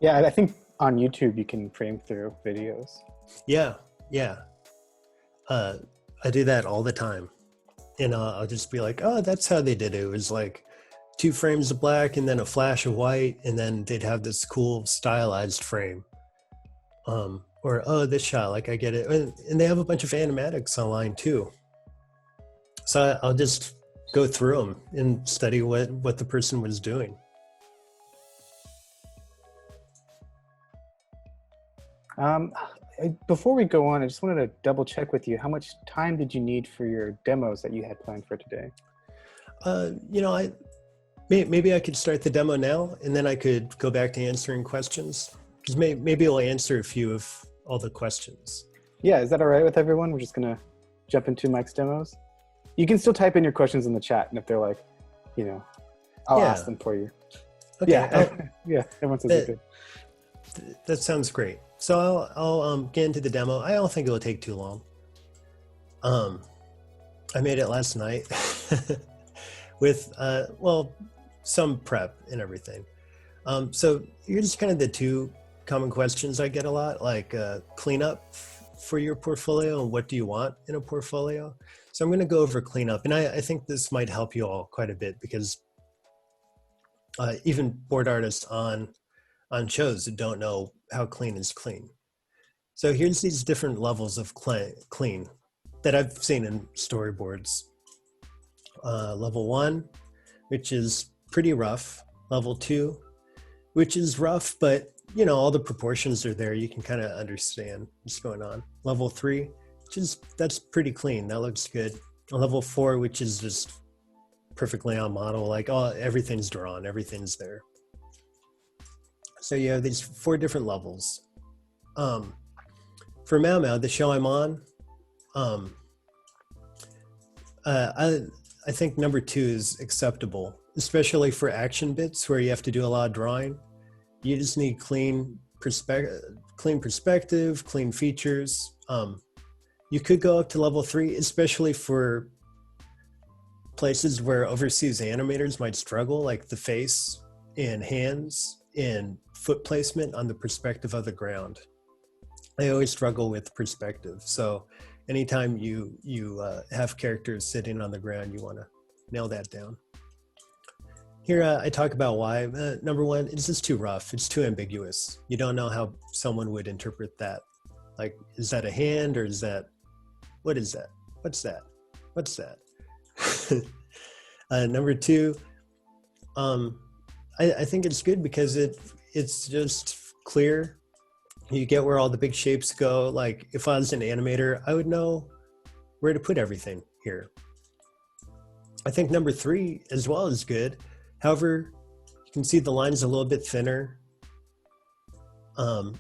Yeah, I think on YouTube you can frame through videos. Yeah. I do that all the time. And I'll just be like, oh, that's how they did it. It was like 2 frames of black and then a flash of white, and then they'd have this cool stylized frame. Or, oh, this shot, like I get it. And they have a bunch of animatics online too. So I'll just go through them and study what the person was doing. Before we go on, I just wanted to double check with you. How much time did you need for your demos that you had planned for today? Maybe I could start the demo now, and then I could go back to answering questions. Because maybe I'll answer a few of all the questions. Yeah, is that all right with everyone? We're just gonna jump into Mike's demos. You can still type in your questions in the chat, and if they're like, I'll ask them for you. Okay. Yeah, everyone says they're good. That sounds great. So I'll get into the demo. I don't think it'll take too long. I made it last night with some prep and everything. So here's kind of the 2 common questions I get a lot, like cleanup for your portfolio and what do you want in a portfolio. So I'm going to go over cleanup, and I think this might help you all quite a bit because even board artists on shows that don't know how clean is clean. So here's these different levels of clean that I've seen in storyboards. Level 1, which is pretty rough. Level 2, which is rough, but all the proportions are there. You can kind of understand what's going on. Level 3, that's pretty clean. That looks good. Level 4, which is just perfectly on model, like everything's drawn, everything's there. So you have these 4 different levels. For Mau Mau, the show I'm on, I think number 2 is acceptable, especially for action bits where you have to do a lot of drawing. You just need clean perspective, clean features. You could go up to level 3, especially for places where overseas animators might struggle, like the face and hands and foot placement on the perspective of the ground. I always struggle with perspective. So anytime you have characters sitting on the ground, you want to nail that down. Here I talk about why. Number 1, it's just too rough. It's too ambiguous. You don't know how someone would interpret that. Like, is that a hand or what is that? What's that? What's that? Number 2, I think it's good because it's just clear. You get where all the big shapes go. Like if I was an animator, I would know where to put everything here. I think number 3 as well is good. However, you can see the line's a little bit thinner.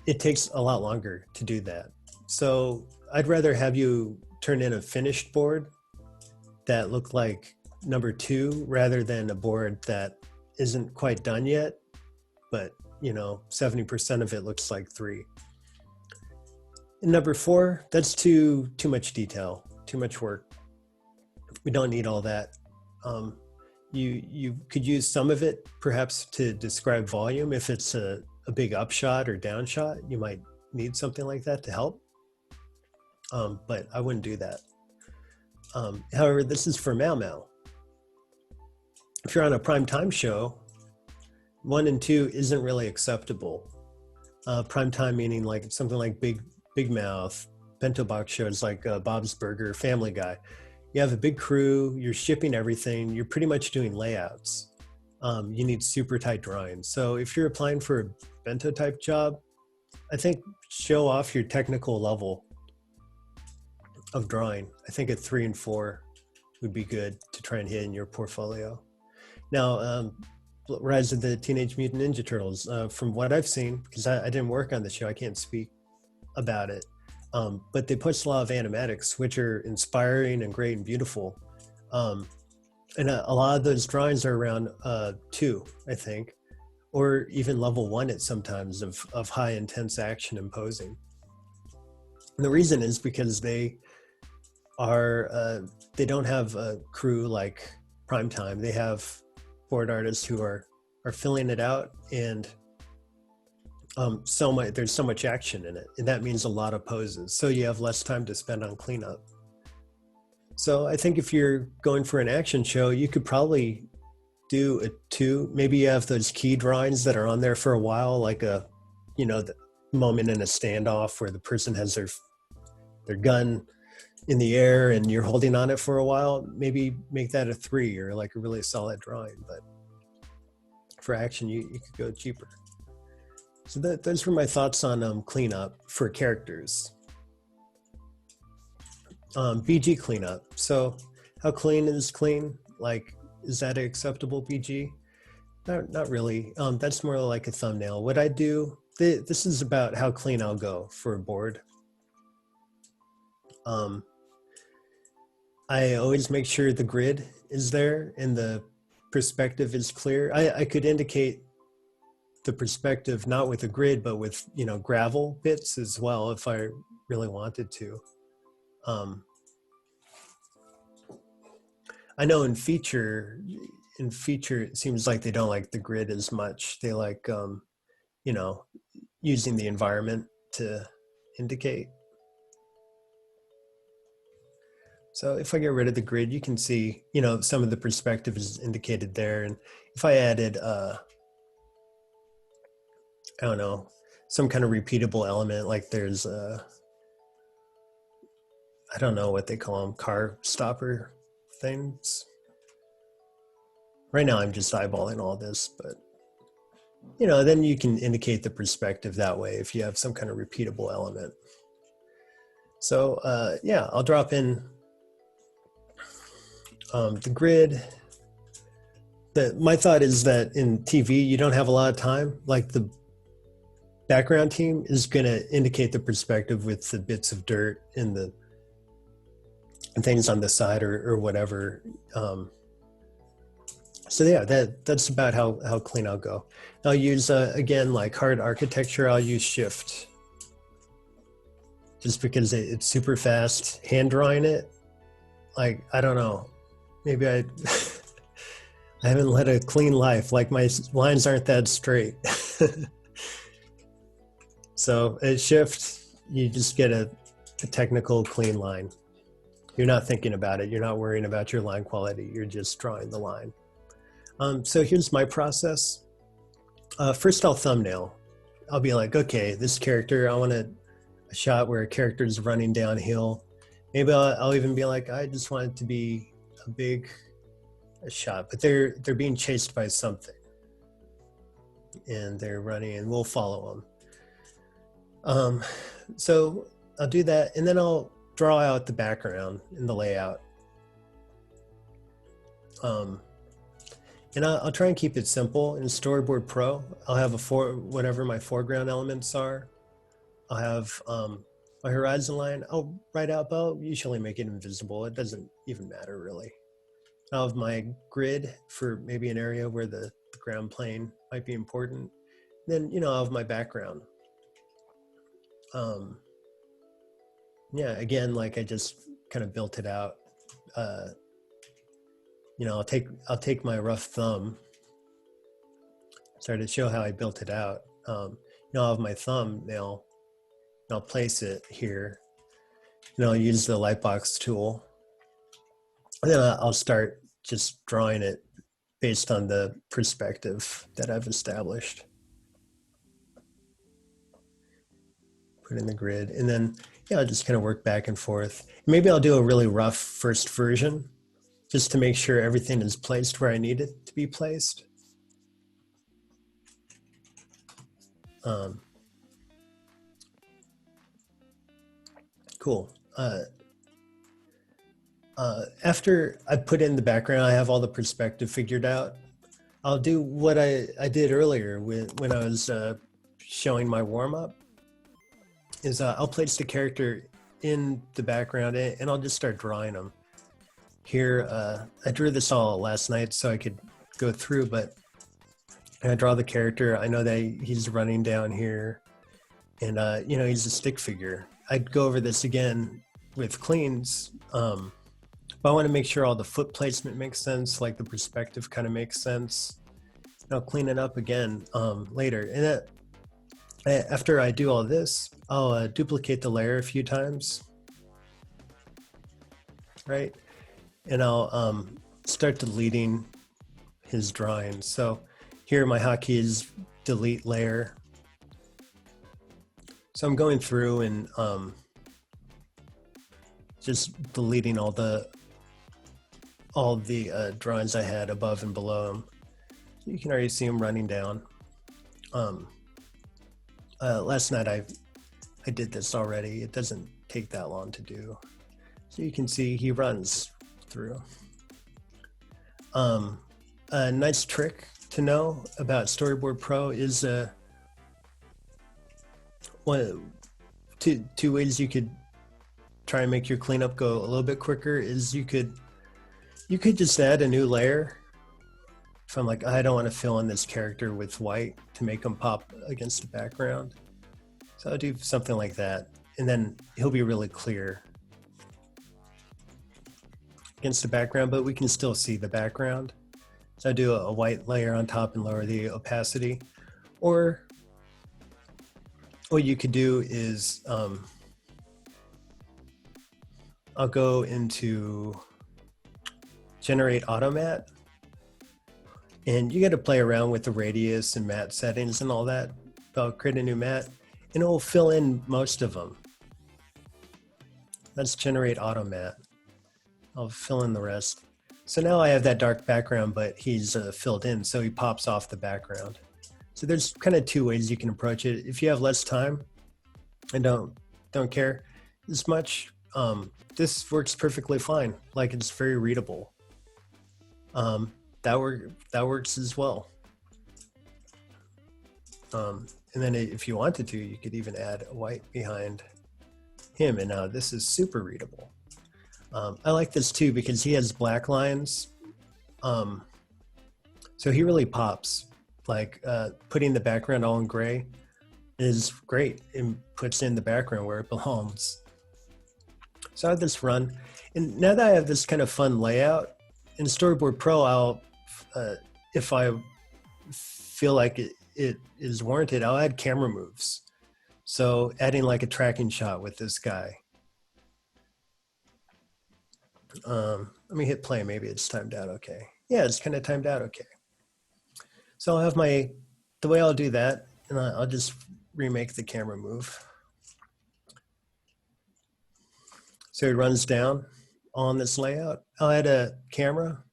It takes a lot longer to do that. So I'd rather have you turn in a finished board that looked like number 2 rather than a board that isn't quite done yet, but 70% of it looks like 3. And number 4, that's too much detail, too much work. We don't need all that. You could use some of it perhaps to describe volume. If it's a big upshot or downshot, you might need something like that to help. But I wouldn't do that. However, this is for Mau Mau. If you're on a prime time show, 1 and 2 isn't really acceptable. Prime time meaning like something like Big Mouth, bento box shows like Bob's Burger, Family Guy. You have a big crew, you're shipping everything, you're pretty much doing layouts. You need super tight drawings. So if you're applying for a bento type job, I think show off your technical level of drawing. I think at 3 and 4 would be good to try and hit in your portfolio. Now, Rise of the Teenage Mutant Ninja Turtles, from what I've seen, because I didn't work on the show, I can't speak about it. but they push a lot of animatics, which are inspiring and great and beautiful. And a lot of those drawings are around 2, I think, or even level 1 at sometimes of high intense action and posing. And the reason is because they don't have a crew like Primetime. They have board artists who are filling it out, and there's so much action in it, and that means a lot of poses. So you have less time to spend on cleanup. So I think if you're going for an action show, you could probably do a 2. Maybe you have those key drawings that are on there for a while, like the moment in a standoff where the person has their gun in the air and you're holding on it for a while. Maybe make that a 3 or like a really solid drawing. But for action, you could go cheaper. So those were my thoughts on cleanup for characters. BG cleanup. So how clean is clean? Like, is that an acceptable BG? Not really. That's more like a thumbnail. What I do, this is about how clean I'll go for a board. I always make sure the grid is there and the perspective is clear. I could indicate the perspective not with a grid, but with gravel bits as well if I really wanted to. I know in feature it seems like they don't like the grid as much. They like using the environment to indicate. So if I get rid of the grid, you can see some of the perspective is indicated there. And if I added I don't know, some kind of repeatable element, like there's I don't know what they call them, car stopper things. Right now I'm just eyeballing all this, but then you can indicate the perspective that way if you have some kind of repeatable element. So yeah, I'll drop in the grid. My thought is that in TV you don't have a lot of time. Like the background team is going to indicate the perspective with the bits of dirt and the things on the side or whatever. So yeah, that's about how clean I'll go. I'll use again, like hard architecture, I'll use shift just because it's super fast. Hand drawing it, like I don't know, maybe I haven't led a clean life, like my lines aren't that straight. So at shift, you just get a technical clean line. You're not thinking about it. You're not worrying about your line quality. You're just drawing the line. So here's my process. First, I'll thumbnail. I'll be like, okay, this character, I want a shot where a character is running downhill. Maybe I'll even be like, I just want it to be a shot, but they're being chased by something, and they're running, and we'll follow them. So I'll do that, and then I'll draw out the background in the layout. And I'll try and keep it simple. In Storyboard Pro, I'll have whatever my foreground elements are. I'll have my horizon line. I'll write out, but I'll usually make it invisible. It doesn't even matter really. I'll have my grid for maybe an area where the ground plane might be important. Then, I'll have my background. Yeah, again, like I just kind of built it out. I'll take my rough thumb. Sorry to show how I built it out. I'll have my thumbnail. I'll place it here. I'll use the Lightbox tool. And then I'll start just drawing it based on the perspective that I've established. Put in the grid, and then I'll just kind of work back and forth. Maybe I'll do a really rough first version just to make sure everything is placed where I need it to be placed. Cool. After I put in the background, I have all the perspective figured out. I'll do what I did earlier when I was showing my warm-up. is I'll place the character in the background and I'll just start drawing them. Here, I drew this all last night so I could go through, but I draw the character. I know that he's running down here and, you know, he's a stick figure. I'd go over this again with cleans, but I want to make sure all the foot placement makes sense, like the perspective kind of makes sense. And I'll clean it up again later. And after I do all this, I'll duplicate the layer a few times, right? And I'll start deleting his drawings. So here my hotkey is delete layer. So I'm going through and just deleting all the drawings I had above and below him. You can already see him running down. Last night I did this already. It doesn't take that long to do. So you can see he runs through. A nice trick to know about Storyboard Pro is two ways you could try and make your cleanup go a little bit quicker is you could just add a new layer. If I'm like, I don't want to fill in this character with white to make him pop against the background. So I'll do something like that. And then he'll be really clear against the background, but we can still see the background. So I do a white layer on top and lower the opacity. Or what you could do is I'll go into generate auto matte. And you got to play around with the radius and matte settings and all that. I'll create a new matte and it will fill in most of them. Let's generate auto matte. I'll fill in the rest. So now I have that dark background, but he's filled in, so he pops off the background. So there's kind of two ways you can approach it. If you have less time and don't care as much, this works perfectly fine. Like it's very readable. That works as well. And then if you wanted to, you could even add a white behind him. And now this is super readable. I like this too because he has black lines. So he really pops. Like putting the background all in gray is great. It puts in the background where it belongs. So I have this run. And now that I have this kind of fun layout, in Storyboard Pro, I'll, if I feel like it is warranted, I'll add camera moves. So adding like a tracking shot with this guy. Let me hit play. Maybe it's timed out okay. Yeah, it's kind of timed out okay. So I'll have the way I'll do that, and I'll just remake the camera move. So it runs down on this layout. I'll add a camera,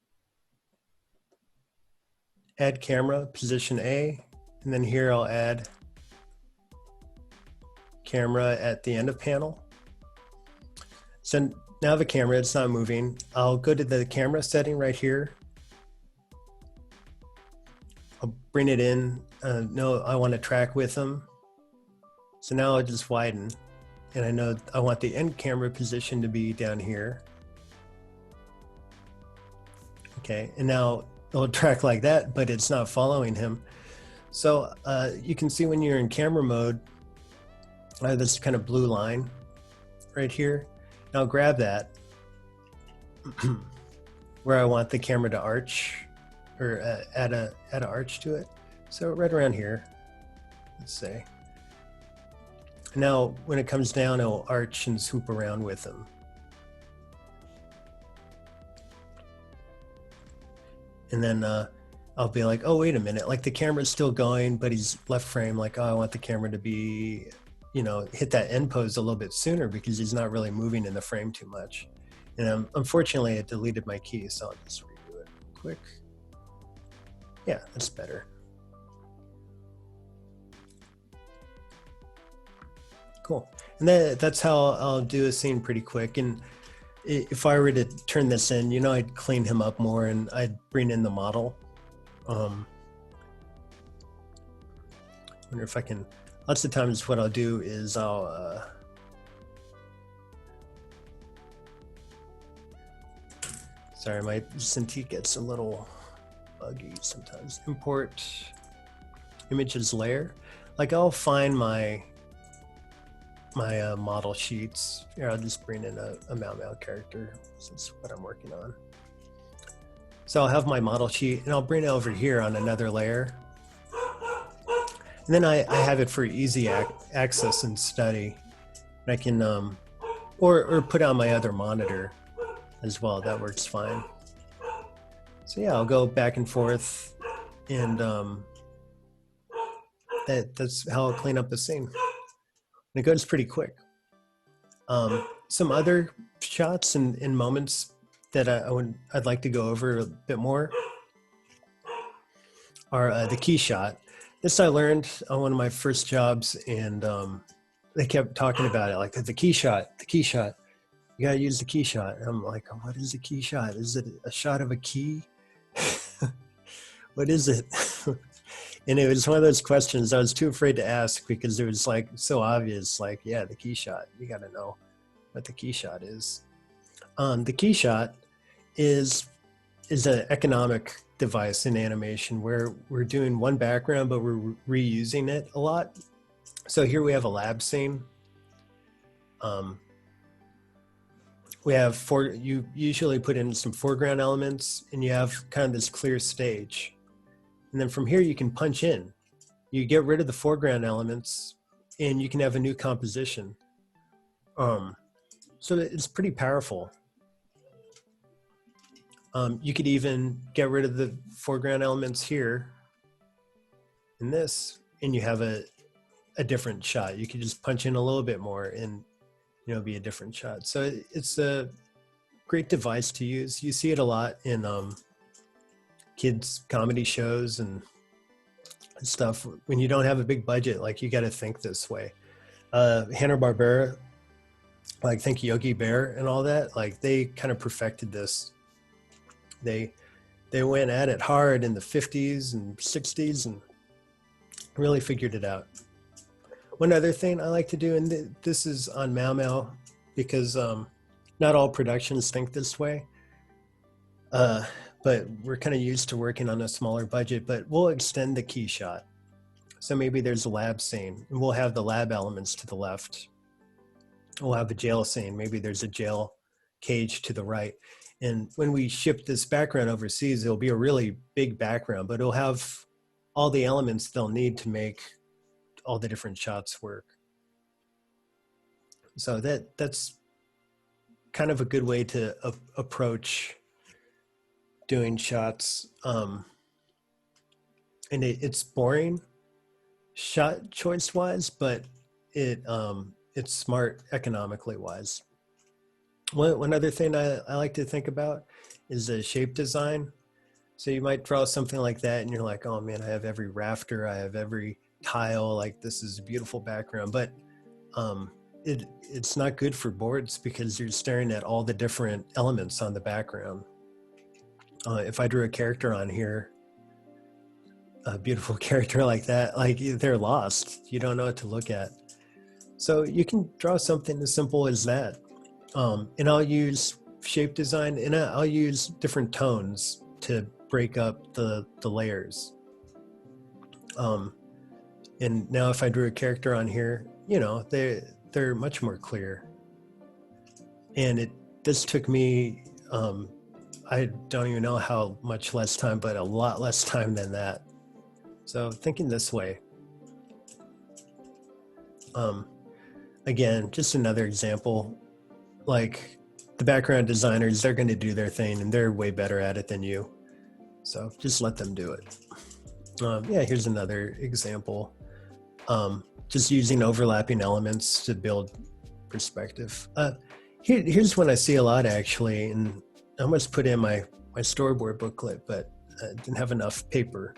add camera, position A, and then here I'll add camera at the end of panel. So now the camera, it's not moving. I'll go to the camera setting right here. I'll bring it in. No, I want to track with them. So now I'll just widen. And I know I want the end camera position to be down here. Okay, and now it'll track like that, but it's not following him. So you can see when you're in camera mode, I have this kind of blue line right here. Now grab that where I want the camera to arch or add an arch to it. So right around here, let's say. Now when it comes down, it'll arch and swoop around with them. And then I'll be like, oh, wait a minute, like the camera's still going, but he's left frame. Like, oh, I want the camera to be, you know, hit that end pose a little bit sooner because he's not really moving in the frame too much. And unfortunately, it deleted my key, so I'll just redo it quick. Yeah, that's better. Cool. And that's how I'll do a scene pretty quick. And if I were to turn this in, you know, I'd clean him up more and I'd bring in the model. Wonder if I can, lots of times what I'll do is sorry, my Cintiq gets a little buggy sometimes. Import images layer. Like I'll find my model sheets. Here, I'll just bring in a Mau Mau character. This is what I'm working on. So I'll have my model sheet and I'll bring it over here on another layer. And then I have it for easy access and study. And I can, or put on my other monitor as well. That works fine. So yeah, I'll go back and forth, and that's how I'll clean up the scene. And it goes pretty quick. Some other shots and moments that I'd like to go over a bit more are the key shot. This I learned on one of my first jobs, and they kept talking about it, like the key shot, the key shot. You gotta use the key shot. And I'm like, what is a key shot? Is it a shot of a key? What is it? And it was one of those questions I was too afraid to ask because it was like so obvious, like, yeah, the key shot. You gotta know what the key shot is. The key shot is an economic device in animation where we're doing one background, but we're reusing it a lot. So here we have a lab scene. We have you usually put in some foreground elements and you have kind of this clear stage. And then from here you can punch in. You get rid of the foreground elements and you can have a new composition. So it's pretty powerful. You could even get rid of the foreground elements here in this, and you have a different shot. You could just punch in a little bit more and be a different shot. So it's a great device to use. You see it a lot in kids comedy shows and stuff. When you don't have a big budget, like you got to think this way. Hanna-Barbera, like think Yogi Bear and all that, like they kind of perfected this. They went at it hard in the 50s and 60s and really figured it out. One other thing I like to do, and this is on Mau Mau, because not all productions think this way, but we're kind of used to working on a smaller budget, but we'll extend the key shot. So maybe there's a lab scene, and we'll have the lab elements to the left. We'll have a jail scene. Maybe there's a jail cage to the right. And when we ship this background overseas, it'll be a really big background, but it'll have all the elements they'll need to make all the different shots work. So that's kind of a good way to approach doing shots. And it's boring shot choice wise, but it's smart economically wise. One other thing I like to think about is the shape design. So you might draw something like that and you're like, oh man, I have every rafter, I have every tile, like this is a beautiful background, but it's not good for boards because you're staring at all the different elements on the background. If I drew a character on here, a beautiful character like that, like they're lost. You don't know what to look at. So you can draw something as simple as that. And I'll use shape design, and I'll use different tones to break up the layers. And now if I drew a character on here, they're much more clear. And this took me, I don't even know how much less time, but a lot less time than that. So thinking this way. Again, just another example, like the background designers, they're going to do their thing and they're way better at it than you. So just let them do it. Yeah, here's another example. Just using overlapping elements to build perspective. Here's one I see a lot actually, and I almost put in my storyboard booklet, but I didn't have enough paper.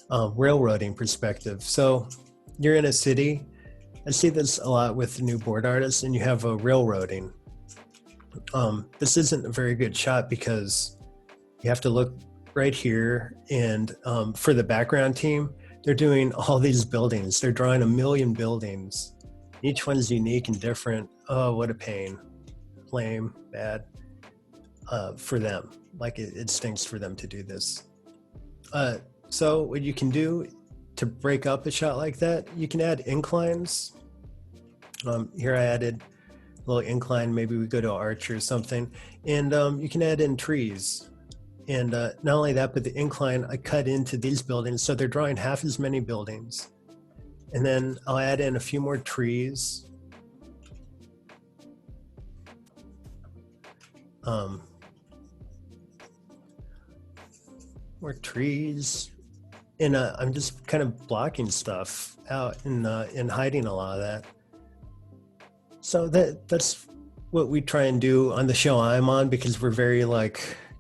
Railroading perspective. So you're in a city. I see this a lot with new board artists, and you have a railroading. This isn't a very good shot because you have to look right here, and for the background team, they're doing all these buildings. They're drawing 1 million buildings. Each one's unique and different. Oh, what a pain. Lame, bad for them. Like it stinks for them to do this. So what you can do to break up a shot like that, you can add inclines. Here I added a little incline. Maybe we go to arch or something. And you can add in trees. And not only that, but the incline, I cut into these buildings. So they're drawing half as many buildings. And then I'll add in a few more trees. More trees. And I'm just kind of blocking stuff out and hiding a lot of that. So that's what we try and do on the show I'm on, because we're very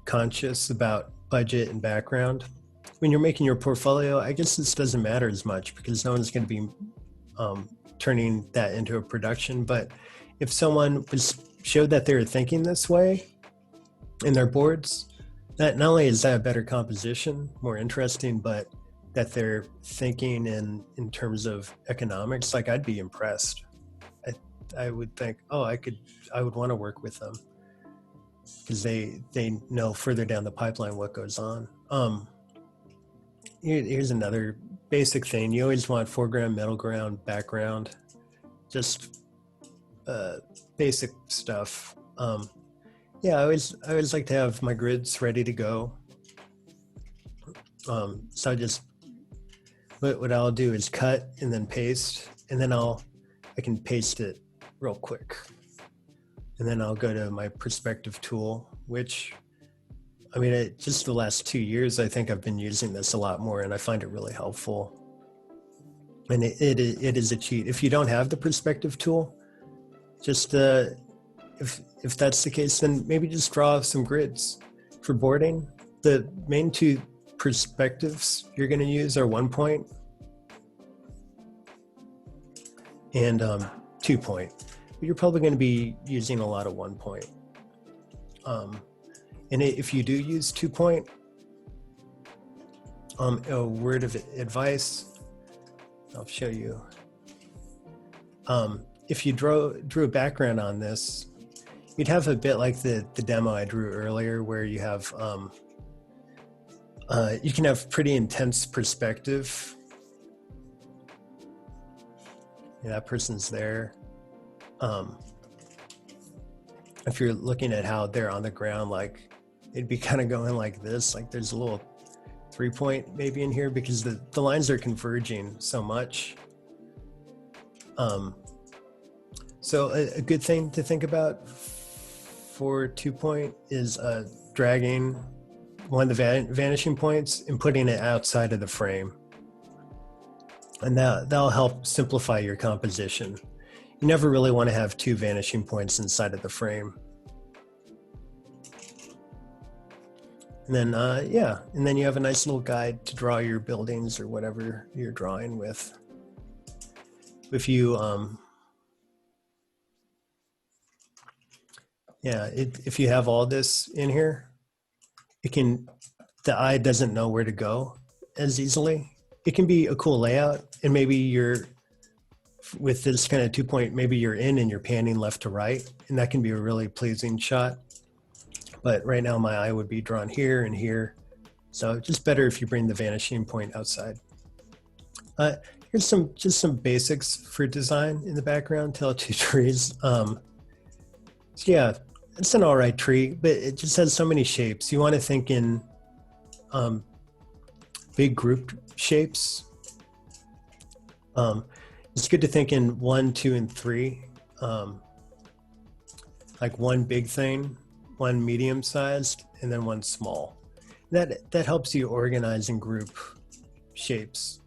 conscious about budget and background. When you're making your portfolio, I guess this doesn't matter as much because no one's going to be turning that into a production. But if someone showed that they were thinking this way in their boards, that not only is that a better composition, more interesting, but that they're thinking in terms of economics, I'd be impressed. I would think, oh, I would want to work with them, because they know further down the pipeline what goes on. Here's another basic thing. You always want foreground, middle ground, background, just basic stuff. Yeah, I always like to have my grids ready to go. So I just, what I'll do is cut and then paste, and then I can paste it real quick. And then I'll go to my perspective tool, which, just the last 2 years, I think I've been using this a lot more, and I find it really helpful. And it is a cheat. If you don't have the perspective tool, just if that's the case, then maybe just draw some grids. For boarding, the main two perspectives you're going to use are 1 point and 2 point. But you're probably going to be using a lot of 1 point. And if you do use 2 point, a word of advice, I'll show you. If you drew a background on this, you'd have a bit like the demo I drew earlier, where you have, you can have pretty intense perspective. Yeah, that person's there. If you're looking at how they're on the ground, it'd be kind of going like this, there's a little 3 point maybe in here, because the lines are converging so much. So a good thing to think about for 2 point is dragging one of the vanishing points and putting it outside of the frame. And that'll help simplify your composition. You never really want to have 2 vanishing points inside of the frame. And then, and then you have a nice little guide to draw your buildings or whatever you're drawing with. If you, if you have all this in here, the eye doesn't know where to go as easily. It can be a cool layout, and maybe with this kind of 2 point, maybe you're in and you're panning left to right, and that can be a really pleasing shot. But right now my eye would be drawn here and here. So just better if you bring the vanishing point outside. Here's just some basics for design in the background, tail 2 trees. So yeah, it's an all right tree, but it just has so many shapes. You want to think in big group shapes. It's good to think in 1, 2, and 3, like one big thing, one medium sized, and then one small. That helps you organize and group shapes.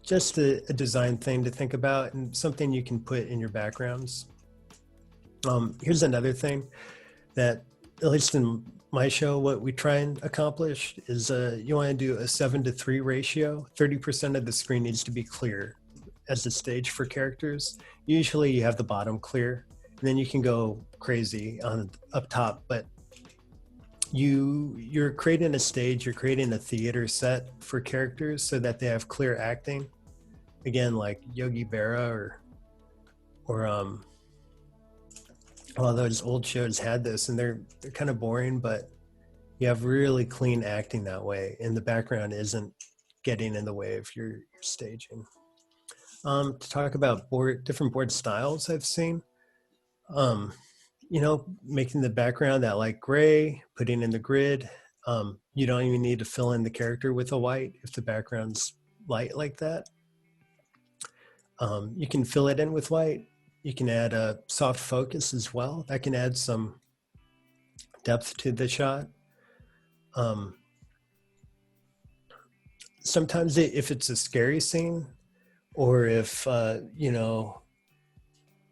Just a design thing to think about, and something you can put in your backgrounds. Here's another thing that, at least in my show, what we try and accomplish is you want to do a 7:3 ratio. 30% of the screen needs to be clear as a stage for characters. Usually you have the bottom clear, and then you can go crazy up top, but you're creating a stage, you're creating a theater set for characters so that they have clear acting. Again, like Yogi Berra or all those old shows had this, and they're kind of boring, but you have really clean acting that way, and the background isn't getting in the way of your staging. To talk about different board styles I've seen, making the background that light gray, putting in the grid. You don't even need to fill in the character with a white if the background's light like that. You can fill it in with white. You can add a soft focus as well. That can add some depth to the shot. Sometimes if it's a scary scene, or if,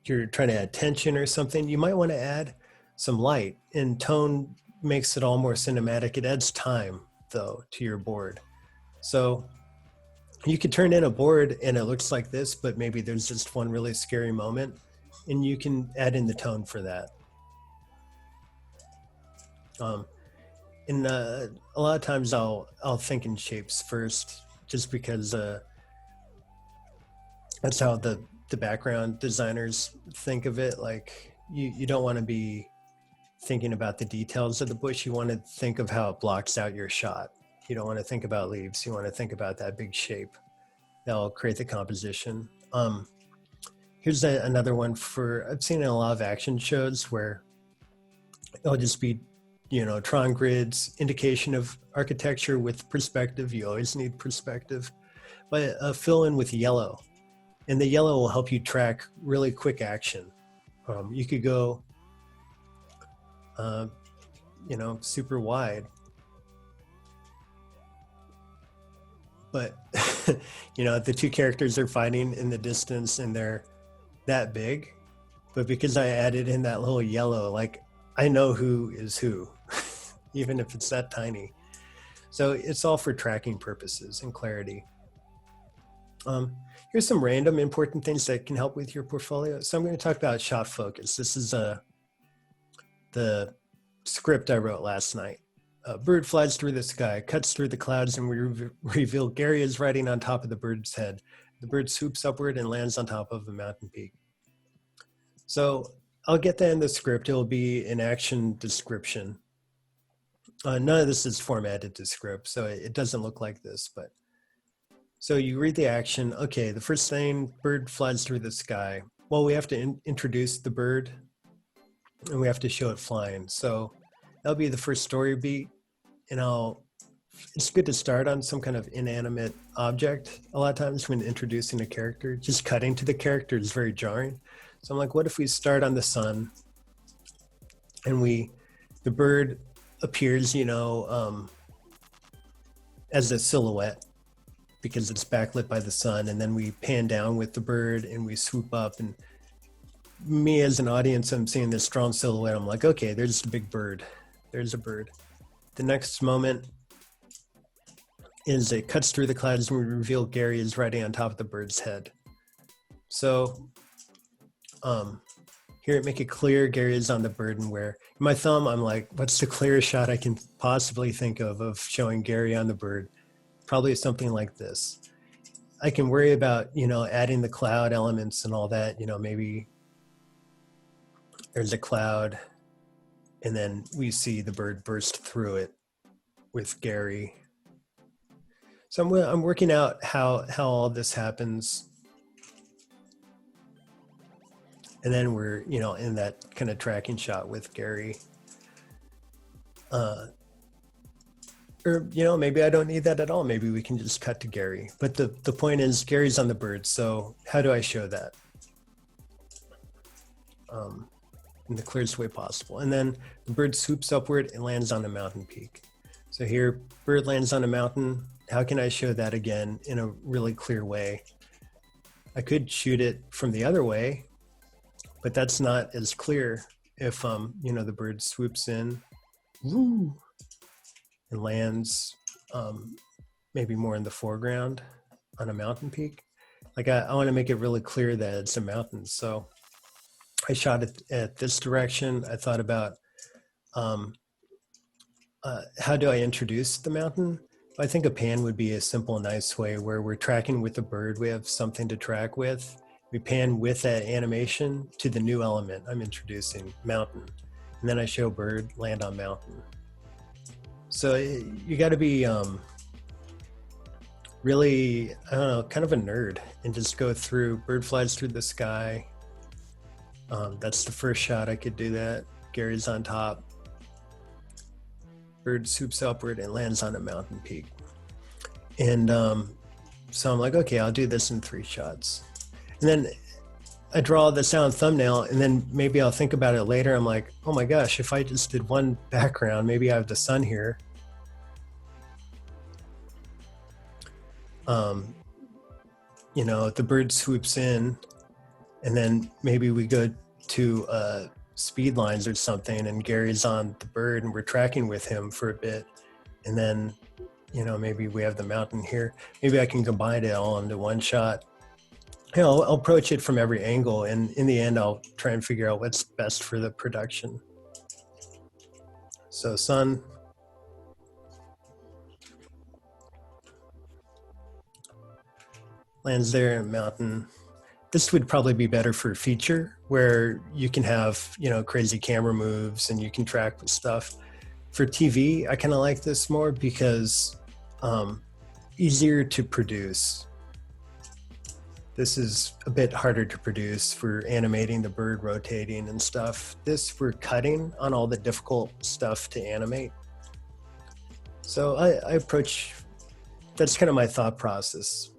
you're trying to add tension or something, you might want to add some light, and tone makes it all more cinematic. It adds time, though, to your board. So you could turn in a board and it looks like this, but maybe there's just one really scary moment, and you can add in the tone for that. And a lot of times I'll think in shapes first, just because that's how the background designers think of it. Like you don't want to be thinking about the details of the bush. You want to think of how it blocks out your shot. You don't want to think about leaves. You want to think about that big shape that'll create the composition. Here's another one I've seen in a lot of action shows where it'll just be, Tron grids, indication of architecture with perspective. You always need perspective, but fill in with yellow. And the yellow will help you track really quick action. You could go, super wide. But, the two characters are fighting in the distance and they're that big. But because I added in that little yellow, like I know who is who, even if it's that tiny. So it's all for tracking purposes and clarity. Here's some random important things that can help with your portfolio. So I'm going to talk about shot focus. This is the script I wrote last night. A bird flies through the sky, cuts through the clouds, and we reveal Gary is riding on top of the bird's head. The bird swoops upward and lands on top of a mountain peak. So I'll get that in the script. It'll be an action description. None of this is formatted to script, so it doesn't look like this, but so you read the action. Okay, the first thing, bird flies through the sky. Well, we have to introduce the bird and we have to show it flying. So that'll be the first story beat. And it's good to start on some kind of inanimate object. A lot of times when introducing a character, just cutting to the character is very jarring. So I'm like, what if we start on the sun and the bird appears, as a silhouette, because it's backlit by the sun, and then we pan down with the bird and we swoop up, and me as an audience, I'm seeing this strong silhouette. I'm like, okay, there's a big bird. There's a bird. The next moment is it cuts through the clouds and we reveal Gary is riding on top of the bird's head. So here, make it clear Gary is on the bird, and where in my thumb, I'm like, what's the clearest shot I can possibly think of showing Gary on the bird? Probably something like this. I can worry about, adding the cloud elements and all that, maybe there's a cloud and then we see the bird burst through it with Gary. So I'm working out how all this happens. And then we're, in that kind of tracking shot with Gary. Or, maybe I don't need that at all. Maybe we can just cut to Gary. But the point is, Gary's on the bird. So how do I show that? In the clearest way possible. And then the bird swoops upward and lands on a mountain peak. So here, bird lands on a mountain. How can I show that again in a really clear way? I could shoot it from the other way, but that's not as clear if, the bird swoops in. Woo! And lands maybe more in the foreground on a mountain peak. Like I want to make it really clear that it's a mountain. So I shot it at this direction. I thought about How do I introduce the mountain? I think a pan would be a simple, nice way where we're tracking with the bird. We have something to track with. We pan with that animation to the new element I'm introducing, mountain. And then I show bird, land on mountain. So you got to be really, I don't know, kind of a nerd and just go through bird flies through the sky. That's the first shot I could do that. Gary's on top. Bird swoops upward and lands on a mountain peak. And so I'm like, okay, I'll do this in 3 shots. And then I draw the sound thumbnail, and then maybe I'll think about it later. I'm like, oh my gosh, if I just did one background, maybe I have the sun here. You know, the bird swoops in, and then maybe we go to speed lines or something, and Gary's on the bird and we're tracking with him for a bit. And then, you know, maybe we have the mountain here. Maybe I can combine it all into one shot. You know, I'll approach it from every angle, and in the end, I'll try and figure out what's best for the production. So sun. Lands there in a mountain. This would probably be better for a feature where you can have, you know, crazy camera moves and you can track with stuff. For TV, I kind of like this more because easier to produce. This is a bit harder to produce for animating the bird rotating and stuff. This for cutting on all the difficult stuff to animate. So I approach, that's kind of my thought process.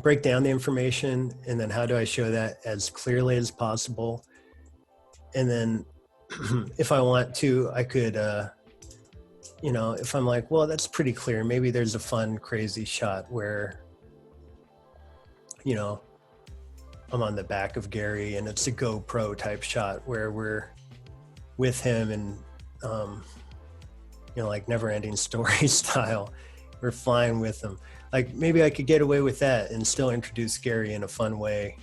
Break down the information, and then how do I show that as clearly as possible? And then if I want to, I could, you know, if I'm like, well, that's pretty clear, maybe there's a fun, crazy shot where, you know, I'm on the back of Gary and it's a GoPro type shot where we're with him and, you know, like Never Ending Story style, we're flying with him. Like maybe I could get away with that and still introduce Gary in a fun way.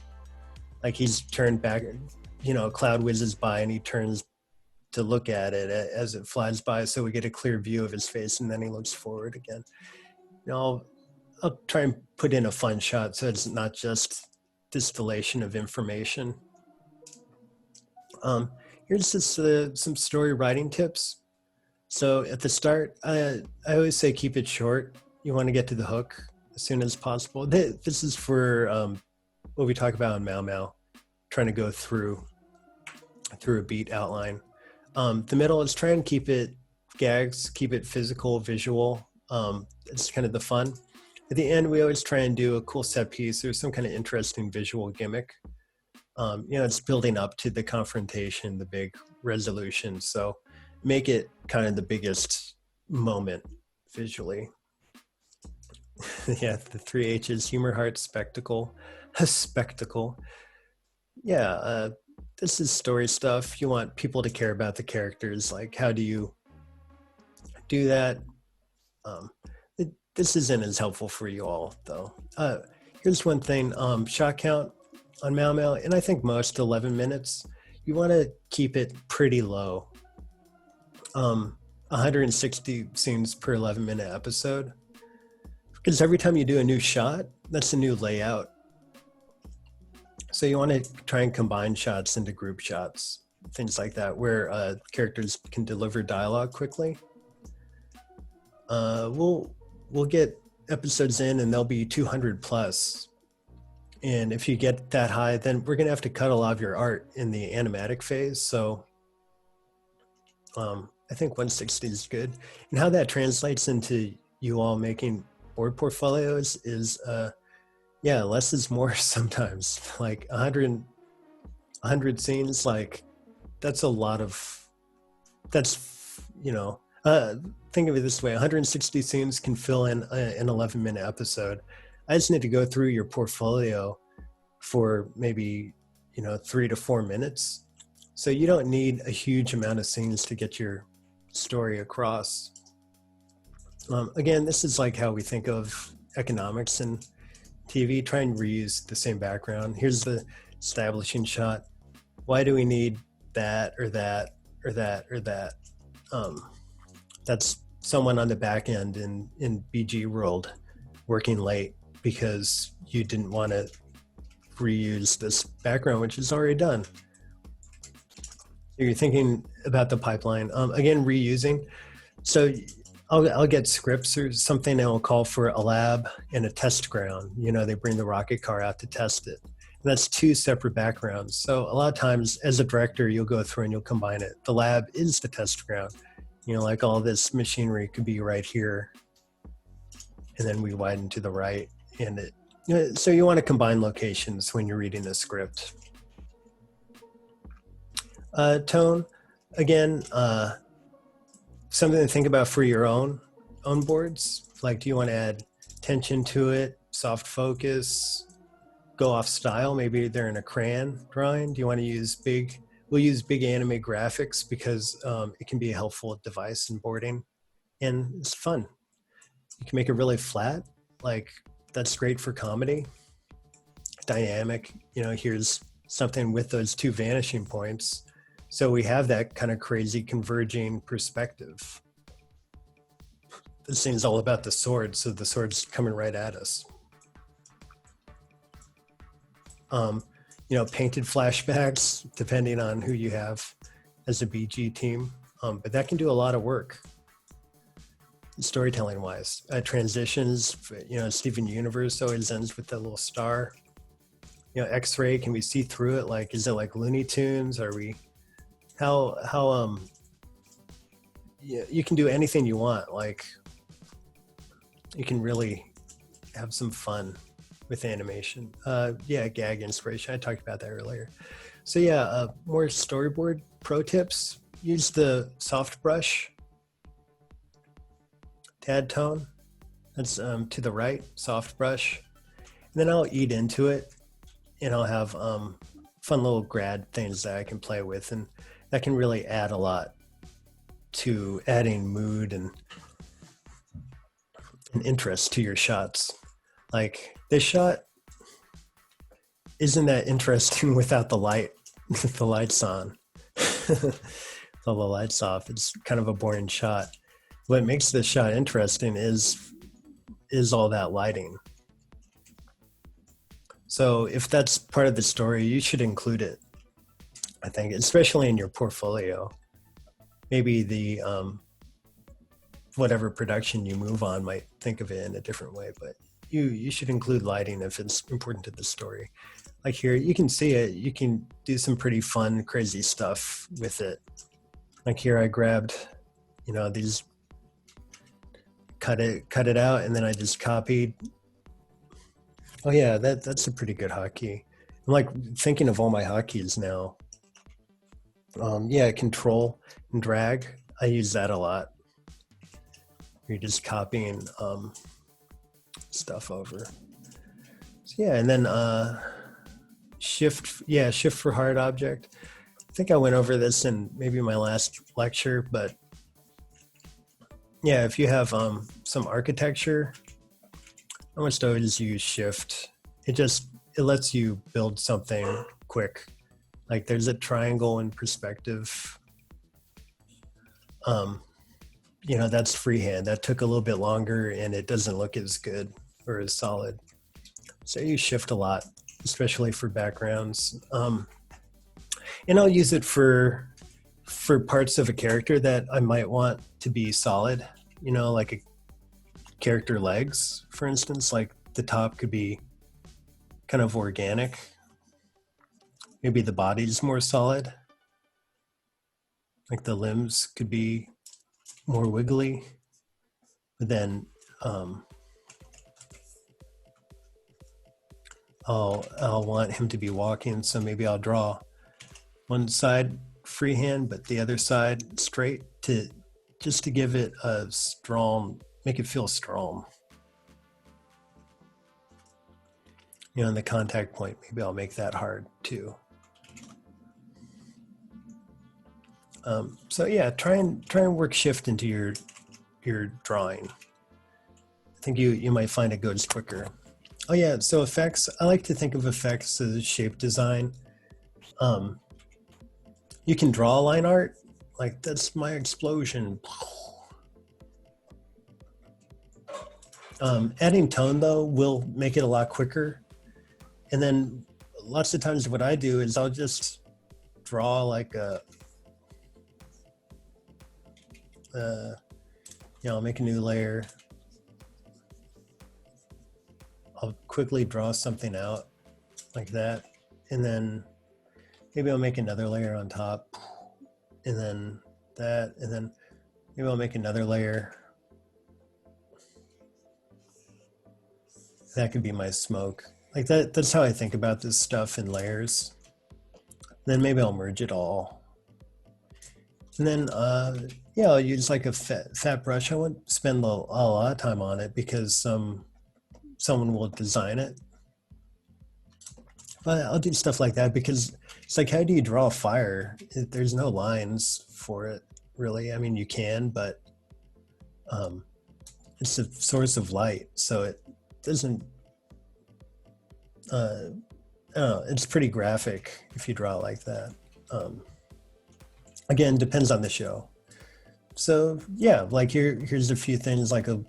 Like he's turned back, you know, a cloud whizzes by and he turns to look at it as it flies by, so we get a clear view of his face, and then he looks forward again. You know, I'll try and put in a fun shot so it's not just distillation of information. Here's just some story writing tips. So at the start, I always say keep it short. You want to get to the hook as soon as possible. This is for what we talk about in Mau Mau, trying to go through a beat outline. The middle is try and keep it gags, keep it physical, visual. It's kind of the fun. At the end, we always try and do a cool set piece or some kind of interesting visual gimmick. You know, it's building up to the confrontation, the big resolution. So make it kind of the biggest moment visually. Yeah, the 3 H's: humor, heart, spectacle. A spectacle. Yeah, this is story stuff. You want people to care about the characters. Like, how do you do that? This isn't as helpful for you all, though. Here's one thing. Shot count on Mau Mau, and I think most 11 minutes, you want to keep it pretty low. 160 scenes per 11-minute episode. Because every time you do a new shot, that's a new layout. So you want to try and combine shots into group shots, things like that, where characters can deliver dialogue quickly. We'll get episodes in and they'll be 200 plus. And if you get that high, then we're going to have to cut a lot of your art in the animatic phase. So I think 160 is good. And how that translates into you all making board portfolios is, yeah, less is more sometimes. Like 100 scenes, like that's a lot of, that's, you know, think of it this way, 160 scenes can fill in an 11-minute episode. I just need to go through your portfolio for maybe, you know, 3 to 4 minutes. So you don't need a huge amount of scenes to get your story across. Again, this is like how we think of economics and TV. Try and reuse the same background. Here's the establishing shot. Why do we need that or that or that or that? that's someone on the back end in BG world working late because you didn't want to reuse this background, which is already done. So you're thinking about the pipeline. Again, reusing. So I'll get scripts or something that will call for a lab and a test ground. You know, they bring the rocket car out to test it. And that's two separate backgrounds. So a lot of times as a director, you'll go through and you'll combine it. The lab is the test ground. You know, like all this machinery could be right here. And then we widen to the right. And it, you know, so you want to combine locations when you're reading a script. Tone, again, something to think about for your own boards. Like, do you want to add tension to it, soft focus, go off style? Maybe they're in a crayon drawing. Do you want to use we'll use big anime graphics because it can be a helpful device in boarding and it's fun. You can make it really flat. Like, that's great for comedy. Dynamic, you know, here's something with those two vanishing points. So we have that kind of crazy converging perspective. This thing's all about the sword, so the sword's coming right at us. You know, painted flashbacks, depending on who you have as a BG team. But that can do a lot of work, storytelling wise. Transitions, you know, Steven Universe always ends with that little star. You know, X-ray, can we see through it? Like, is it like Looney Tunes? Are we, yeah, you can do anything you want. Like, you can really have some fun with animation. Yeah, gag inspiration. I talked about that earlier. So yeah, more storyboard pro tips. Use the soft brush to add tone. That's to the right, soft brush. And then I'll eat into it and I'll have fun little grad things that I can play with. And that can really add a lot to adding mood and interest to your shots. Like, this shot isn't that interesting without the light, the lights on. All the lights off, it's kind of a boring shot. What makes this shot interesting is all that lighting. So if that's part of the story, you should include it, I think, especially in your portfolio. Maybe the whatever production you move on might think of it in a different way, but you should include lighting if it's important to the story. Like here, you can see it. You can do some pretty fun, crazy stuff with it. Like here, I grabbed, you know, these, cut it out, and then I just copied. Oh yeah, that's a pretty good hotkey. I'm like thinking of all my hotkeys now. Yeah, control and drag. I use that a lot. You're just copying stuff over. So yeah, and then shift for hard object. I think I went over this in maybe my last lecture, but yeah, if you have some architecture, I almost always use shift. It lets you build something quick. Like there's a triangle in perspective. You know, that's freehand. That took a little bit longer and it doesn't look as good or as solid. So you shift a lot, especially for backgrounds. And I'll use it for parts of a character that I might want to be solid, you know, like a character legs, for instance. Like the top could be kind of organic. Maybe the body's more solid. Like the limbs could be more wiggly. But then I'll want him to be walking, so maybe I'll draw one side freehand, but the other side straight, just to give it a strong, make it feel strong. You know, and the contact point, maybe I'll make that hard too. So yeah, try and work shift into your drawing. I think you might find it goes quicker. Oh yeah, so effects. I like to think of effects as shape design. You can draw line art, Like, that's my explosion. Adding tone though will make it a lot quicker. And then lots of times what I do is I'll just draw like I'll make a new layer. I'll quickly draw something out like that. And then maybe I'll make another layer on top, and then that, and then maybe I'll make another layer. That could be my smoke. Like that's how I think about this stuff in layers. Then maybe I'll merge it all. And then, I'll use like a fat brush. I won't spend a lot of time on it because someone will design it. But I'll do stuff like that because it's like, how do you draw fire? There's no lines for it, really. I mean, you can, but it's a source of light, so it doesn't. I don't know, it's pretty graphic if you draw it like that. Again, depends on the show. So yeah, like here's a few things. Like I'm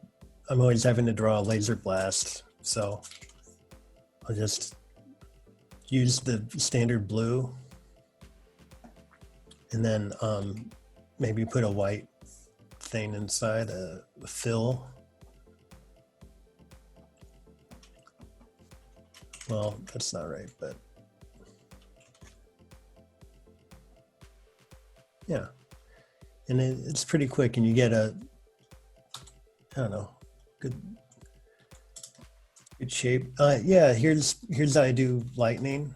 always having to draw a laser blast, so I'll just use the standard blue, and then maybe put a white thing inside a fill. Well, that's not right, but yeah. And it's pretty quick, and you get I don't know, good shape. Yeah, here's how I do lightning.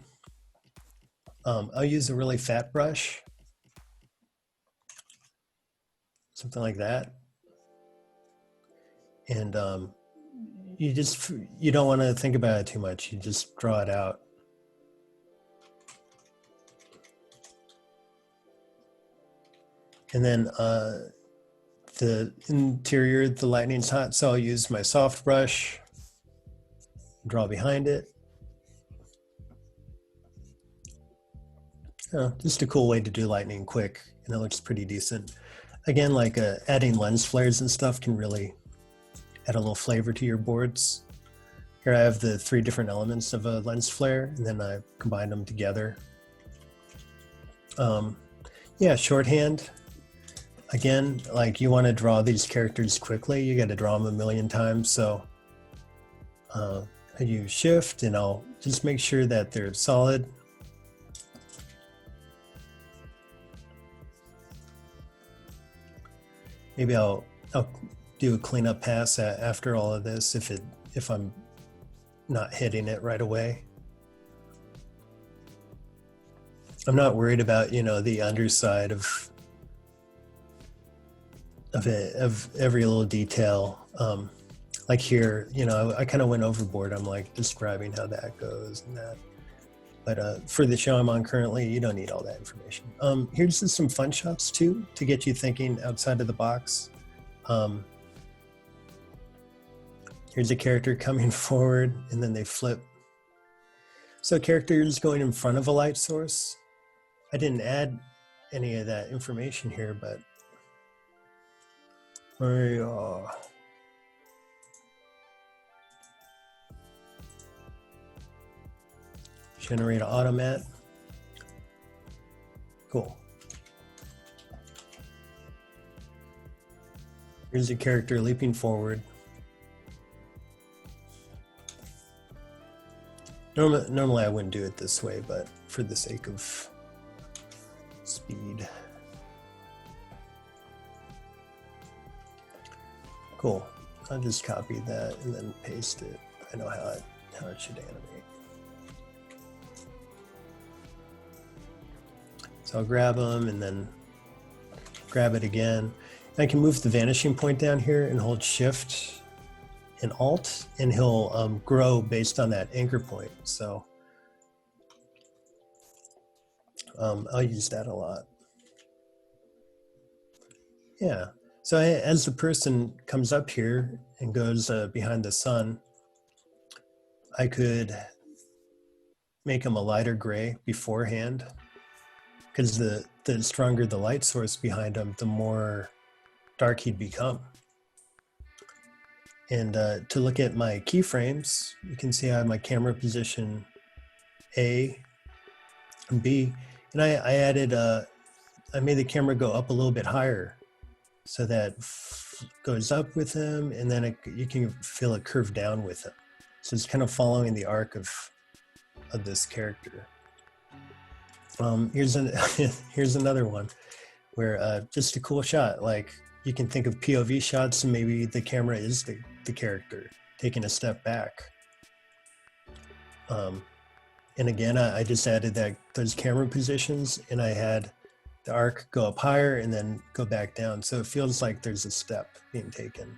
I'll use a really fat brush, something like that. And you don't want to think about it too much. You just draw it out. And then the interior, the lightning's hot, so I'll use my soft brush, draw behind it. Just a cool way to do lightning quick, and it looks pretty decent. Again, like adding lens flares and stuff can really add a little flavor to your boards. Here I have the 3 different elements of a lens flare, and then I combine them together. Yeah, shorthand. Again, like you want to draw these characters quickly, you got to draw them a million times. So I use shift, and I'll just make sure that they're solid. Maybe I'll do a cleanup pass after all of this if I'm not hitting it right away. I'm not worried about, the underside of every little detail. Like here, I kind of went overboard. I'm like describing how that goes and that. But for the show I'm on currently, you don't need all that information. Here's just some fun shots too, to get you thinking outside of the box. Here's a character coming forward, and then they flip. So characters going in front of a light source. I didn't add any of that information here, but generate an automat. Cool. Here's a character leaping forward. Normally I wouldn't do it this way, but for the sake of speed. Cool. I'll just copy that and then paste it. I know how it should animate. So I'll grab them and then grab it again. I can move the vanishing point down here and hold Shift and Alt, and he'll grow based on that anchor point. So I'll use that a lot. Yeah. So as the person comes up here and goes behind the sun, I could make them a lighter gray beforehand. because the stronger the light source behind him, the more dark he'd become. And to look at my keyframes, you can see I have my camera position A and B, and I added I made the camera go up a little bit higher, so that goes up with him, and then you can feel it curve down with him. So it's kind of following the arc of this character. Here's here's another one where just a cool shot. Like, you can think of POV shots, and maybe the camera is the character taking a step back. And again, I just added those camera positions, and I had the arc go up higher and then go back down. So it feels like there's a step being taken.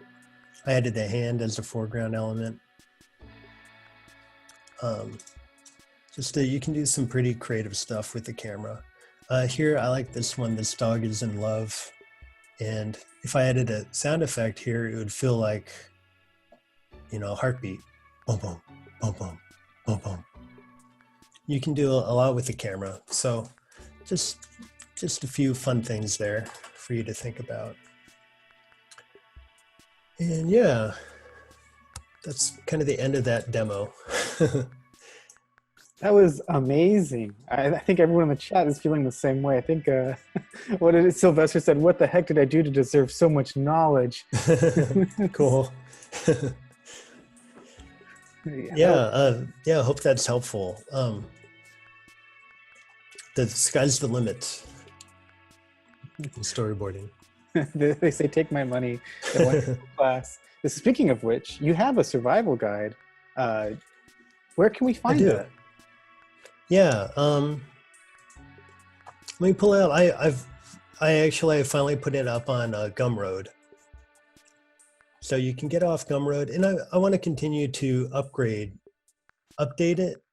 I added the hand as a foreground element. You can do some pretty creative stuff with the camera. Here, I like this one, This Dog Is in Love. And if I added a sound effect here, it would feel like, a heartbeat. Boom, boom, boom, boom, boom, boom. You can do a lot with the camera. So just a few fun things there for you to think about. And yeah, that's kind of the end of that demo. That was amazing. I think everyone in the chat is feeling the same way. I think, what did it, Sylvester said, what the heck did I do to deserve so much knowledge? Cool. Yeah, I hope that's helpful. The sky's the limit in storyboarding. They say, take my money. They want class. Speaking of which, you have a survival guide. Where can we find that? Yeah, let me pull it up. I finally put it up on Gumroad. So you can get off Gumroad, and I want to continue to update it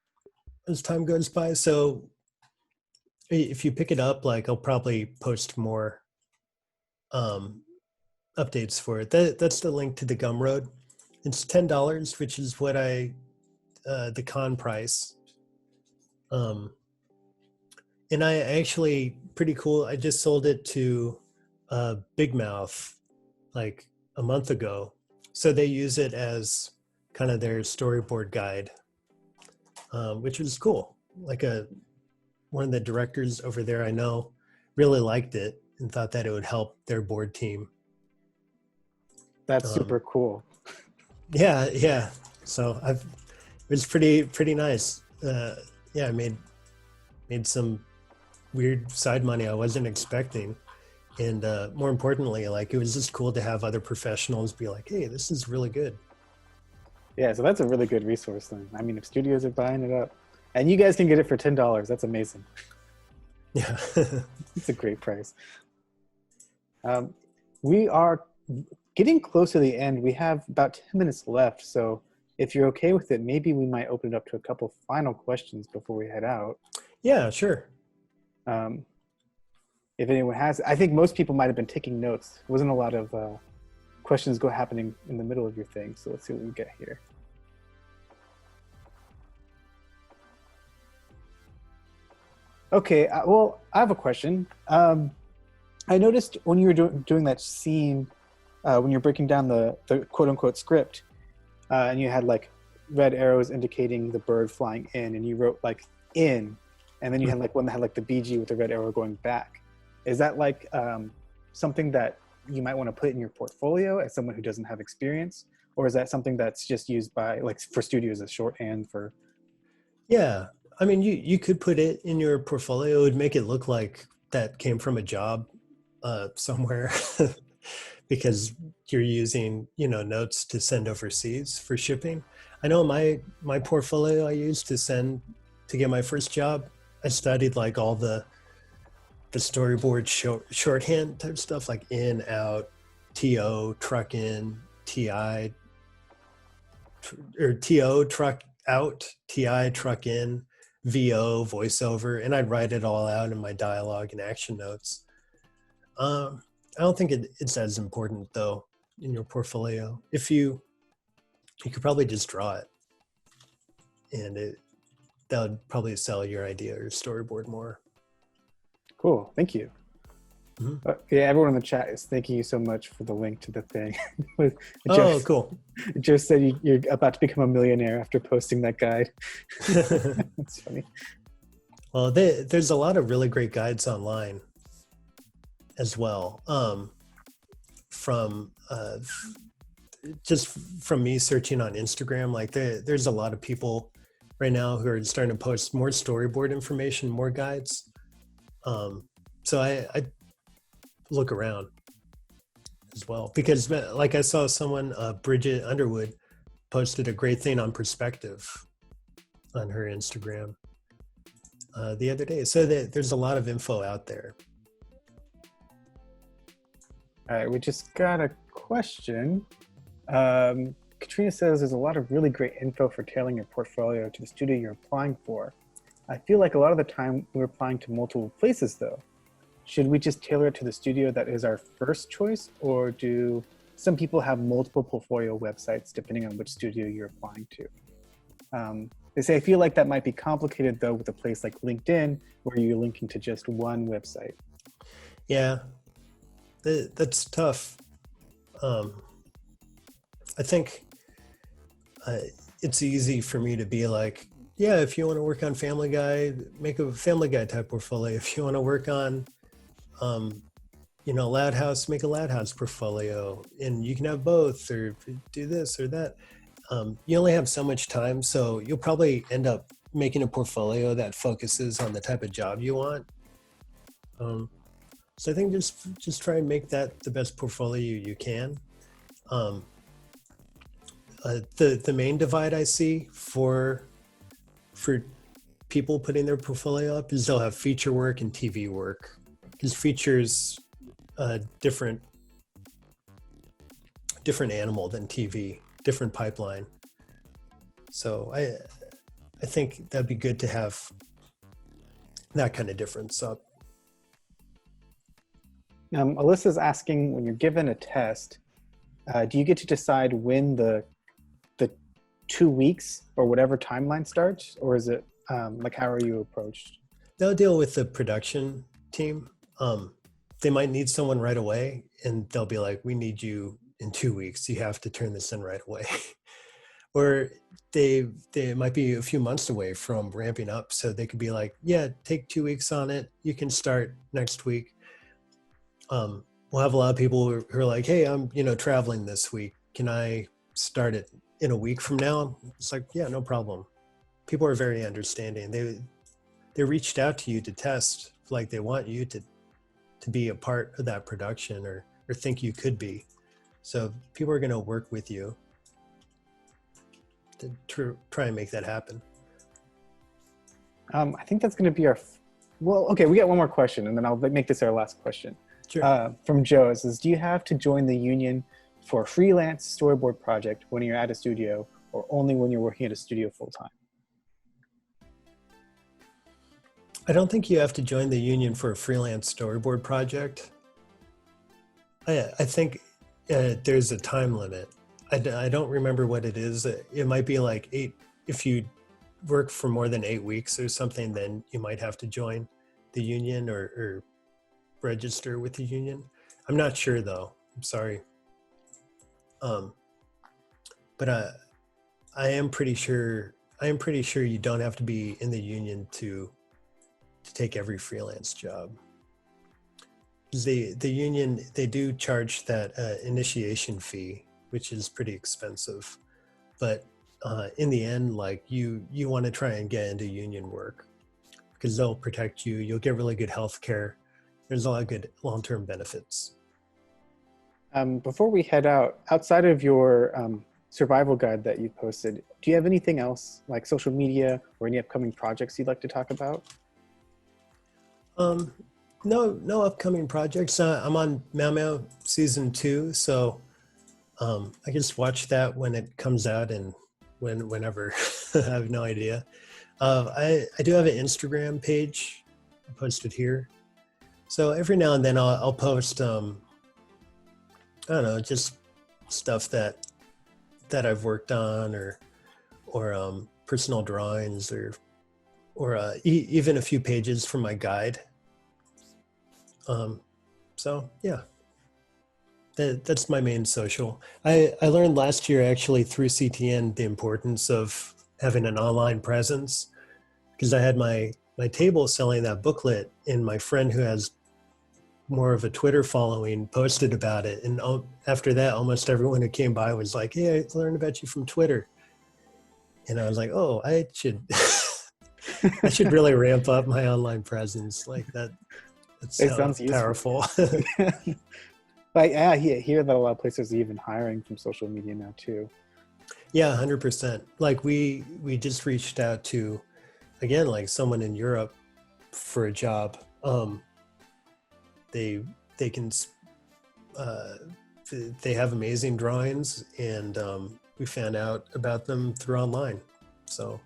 as time goes by. So if you pick it up, I'll probably post more updates for it. That's the link to the Gumroad. It's $10, which is what the con price. And I actually, pretty cool, I just sold it to Big Mouth like a month ago. So they use it as kind of their storyboard guide, which was cool. One of the directors over there I know really liked it and thought that it would help their board team. That's super cool. Yeah. So it was pretty nice. I made some weird side money I wasn't expecting. And more importantly, it was just cool to have other professionals be like, hey, this is really good. Yeah, so that's a really good resource then. I mean, if studios are buying it up, and you guys can get it for $10, that's amazing. Yeah. It's a great price. We are getting close to the end. We have about 10 minutes left, so if you're okay with it, maybe we might open it up to a couple final questions before we head out. Yeah, sure. If anyone has, I think most people might have been taking notes. There wasn't a lot of questions happening in the middle of your thing, so let's see what we get here. Okay, well, I have a question. I noticed when you were doing that scene, when you're breaking down the quote-unquote script, and you had red arrows indicating the bird flying in, and you wrote in, and then you had one that had the BG with the red arrow going back. Is that something that you might want to put in your portfolio as someone who doesn't have experience, or is that something that's just used by for studios as shorthand for? Yeah, I mean, you could put it in your portfolio. It would make it look like that came from a job somewhere. Because you're using, notes to send overseas for shipping. I know my portfolio I used to get my first job, I studied all the storyboard shorthand type stuff, in, out, TO, truck in, TI, or TO, truck out, TI, truck in, VO, voiceover, and I'd write it all out in my dialogue and action notes. I don't think it's as important though in your portfolio. If you could probably just draw it, and that would probably sell your idea or storyboard more. Cool. Thank you. Mhm. Yeah, everyone in the chat is thanking you so much for the link to the thing. Joe, Oh, cool. Joe said you're about to become a millionaire after posting that guide. That's funny. Well, there's a lot of really great guides online as well. From just from me searching on Instagram, like there's a lot of people right now who are starting to post more storyboard information, more guides. So I look around as well because, like, I saw someone, Bridget Underwood, posted a great thing on perspective on her Instagram the other day. So there's a lot of info out there. All right, we just got a question. Katrina says there's a lot of really great info for tailoring your portfolio to the studio you're applying for. I feel like a lot of the time we're applying to multiple places though. Should we just tailor it to the studio that is our first choice, or do some people have multiple portfolio websites depending on which studio you're applying to? They say, I feel like that might be complicated though with a place like LinkedIn where you're linking to just one website. Yeah, that's tough. I think it's easy for me to be like, yeah, if you want to work on Family Guy, make a Family Guy type portfolio. If you want to work on, Loud House, make a Loud House portfolio, and you can have both, or do this or that. You only have so much time, so you'll probably end up making a portfolio that focuses on the type of job you want. So I think just try and make that the best portfolio you can. The main divide I see for people putting their portfolio up is they'll have feature work and TV work, because features different animal than TV, different pipeline. So I think that'd be good to have that kind of difference up. Alyssa's asking, when you're given a test, do you get to decide when the 2 weeks or whatever timeline starts, or is it like, how are you approached? They'll deal with the production team. They might need someone right away, and they'll be like, we need you in 2 weeks. You have to turn this in right away. Or they might be a few months away from ramping up, so they could be like, yeah, take 2 weeks on it. You can start next week. We'll have a lot of people who are like, hey, I'm traveling this week. Can I start it in a week from now? It's like, yeah, no problem. People are very understanding. They reached out to you to test, like they want you to be a part of that production, or think you could be. So people are going to work with you to try and make that happen. I think that's going to be well, okay, we got one more question, and then I'll make this our last question. Sure. From Joe, it says, do you have to join the union for a freelance storyboard project when you're at a studio, or only when you're working at a studio full-time? I don't think you have to join the union for a freelance storyboard project. I think there's a time limit. I don't remember what it is. It might be like 8. If you work for more than 8 weeks or something, then you might have to join the union or register with the union. I'm not sure though. I'm sorry. But I am pretty sure you don't have to be in the union to take every freelance job. The union, they do charge that initiation fee, which is pretty expensive. But in the end, like you want to try and get into union work because they'll protect you. You'll get really good health care. There's a lot of good long-term benefits. Before we head out, outside of your survival guide that you posted, do you have anything else, like social media or any upcoming projects you'd like to talk about? No upcoming projects. I'm on Meow Meow season 2, so I just watch that when it comes out and whenever. I have no idea. I do have an Instagram page. I posted here, so every now and then I'll post I don't know, just stuff that I've worked on, or personal drawings, or even a few pages from my guide. So yeah, that's my main social. I learned last year actually through CTN the importance of having an online presence, because I had my table selling that booklet, and my friend who has more of a Twitter following posted about it, and after that almost everyone who came by was like, "Hey, I learned about you from Twitter." And I was like, "Oh, I should I should really ramp up my online presence like that. That's It sounds useful. powerful." But yeah, I hear that a lot of places are even hiring from social media now too. Yeah, 100%. Like we just reached out to, again, like someone in Europe for a job. They they can uh, they have amazing drawings, and we found out about them through online. So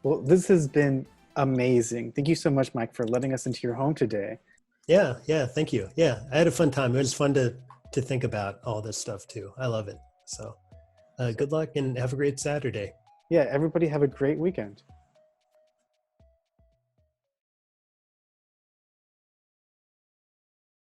Well, this has been amazing. Thank you so much, Mike, for letting us into your home today. yeah, thank you. Yeah, I had a fun time. It was fun to think about all this stuff too. I love it. So good luck and have a great Saturday. Yeah, everybody have a great weekend.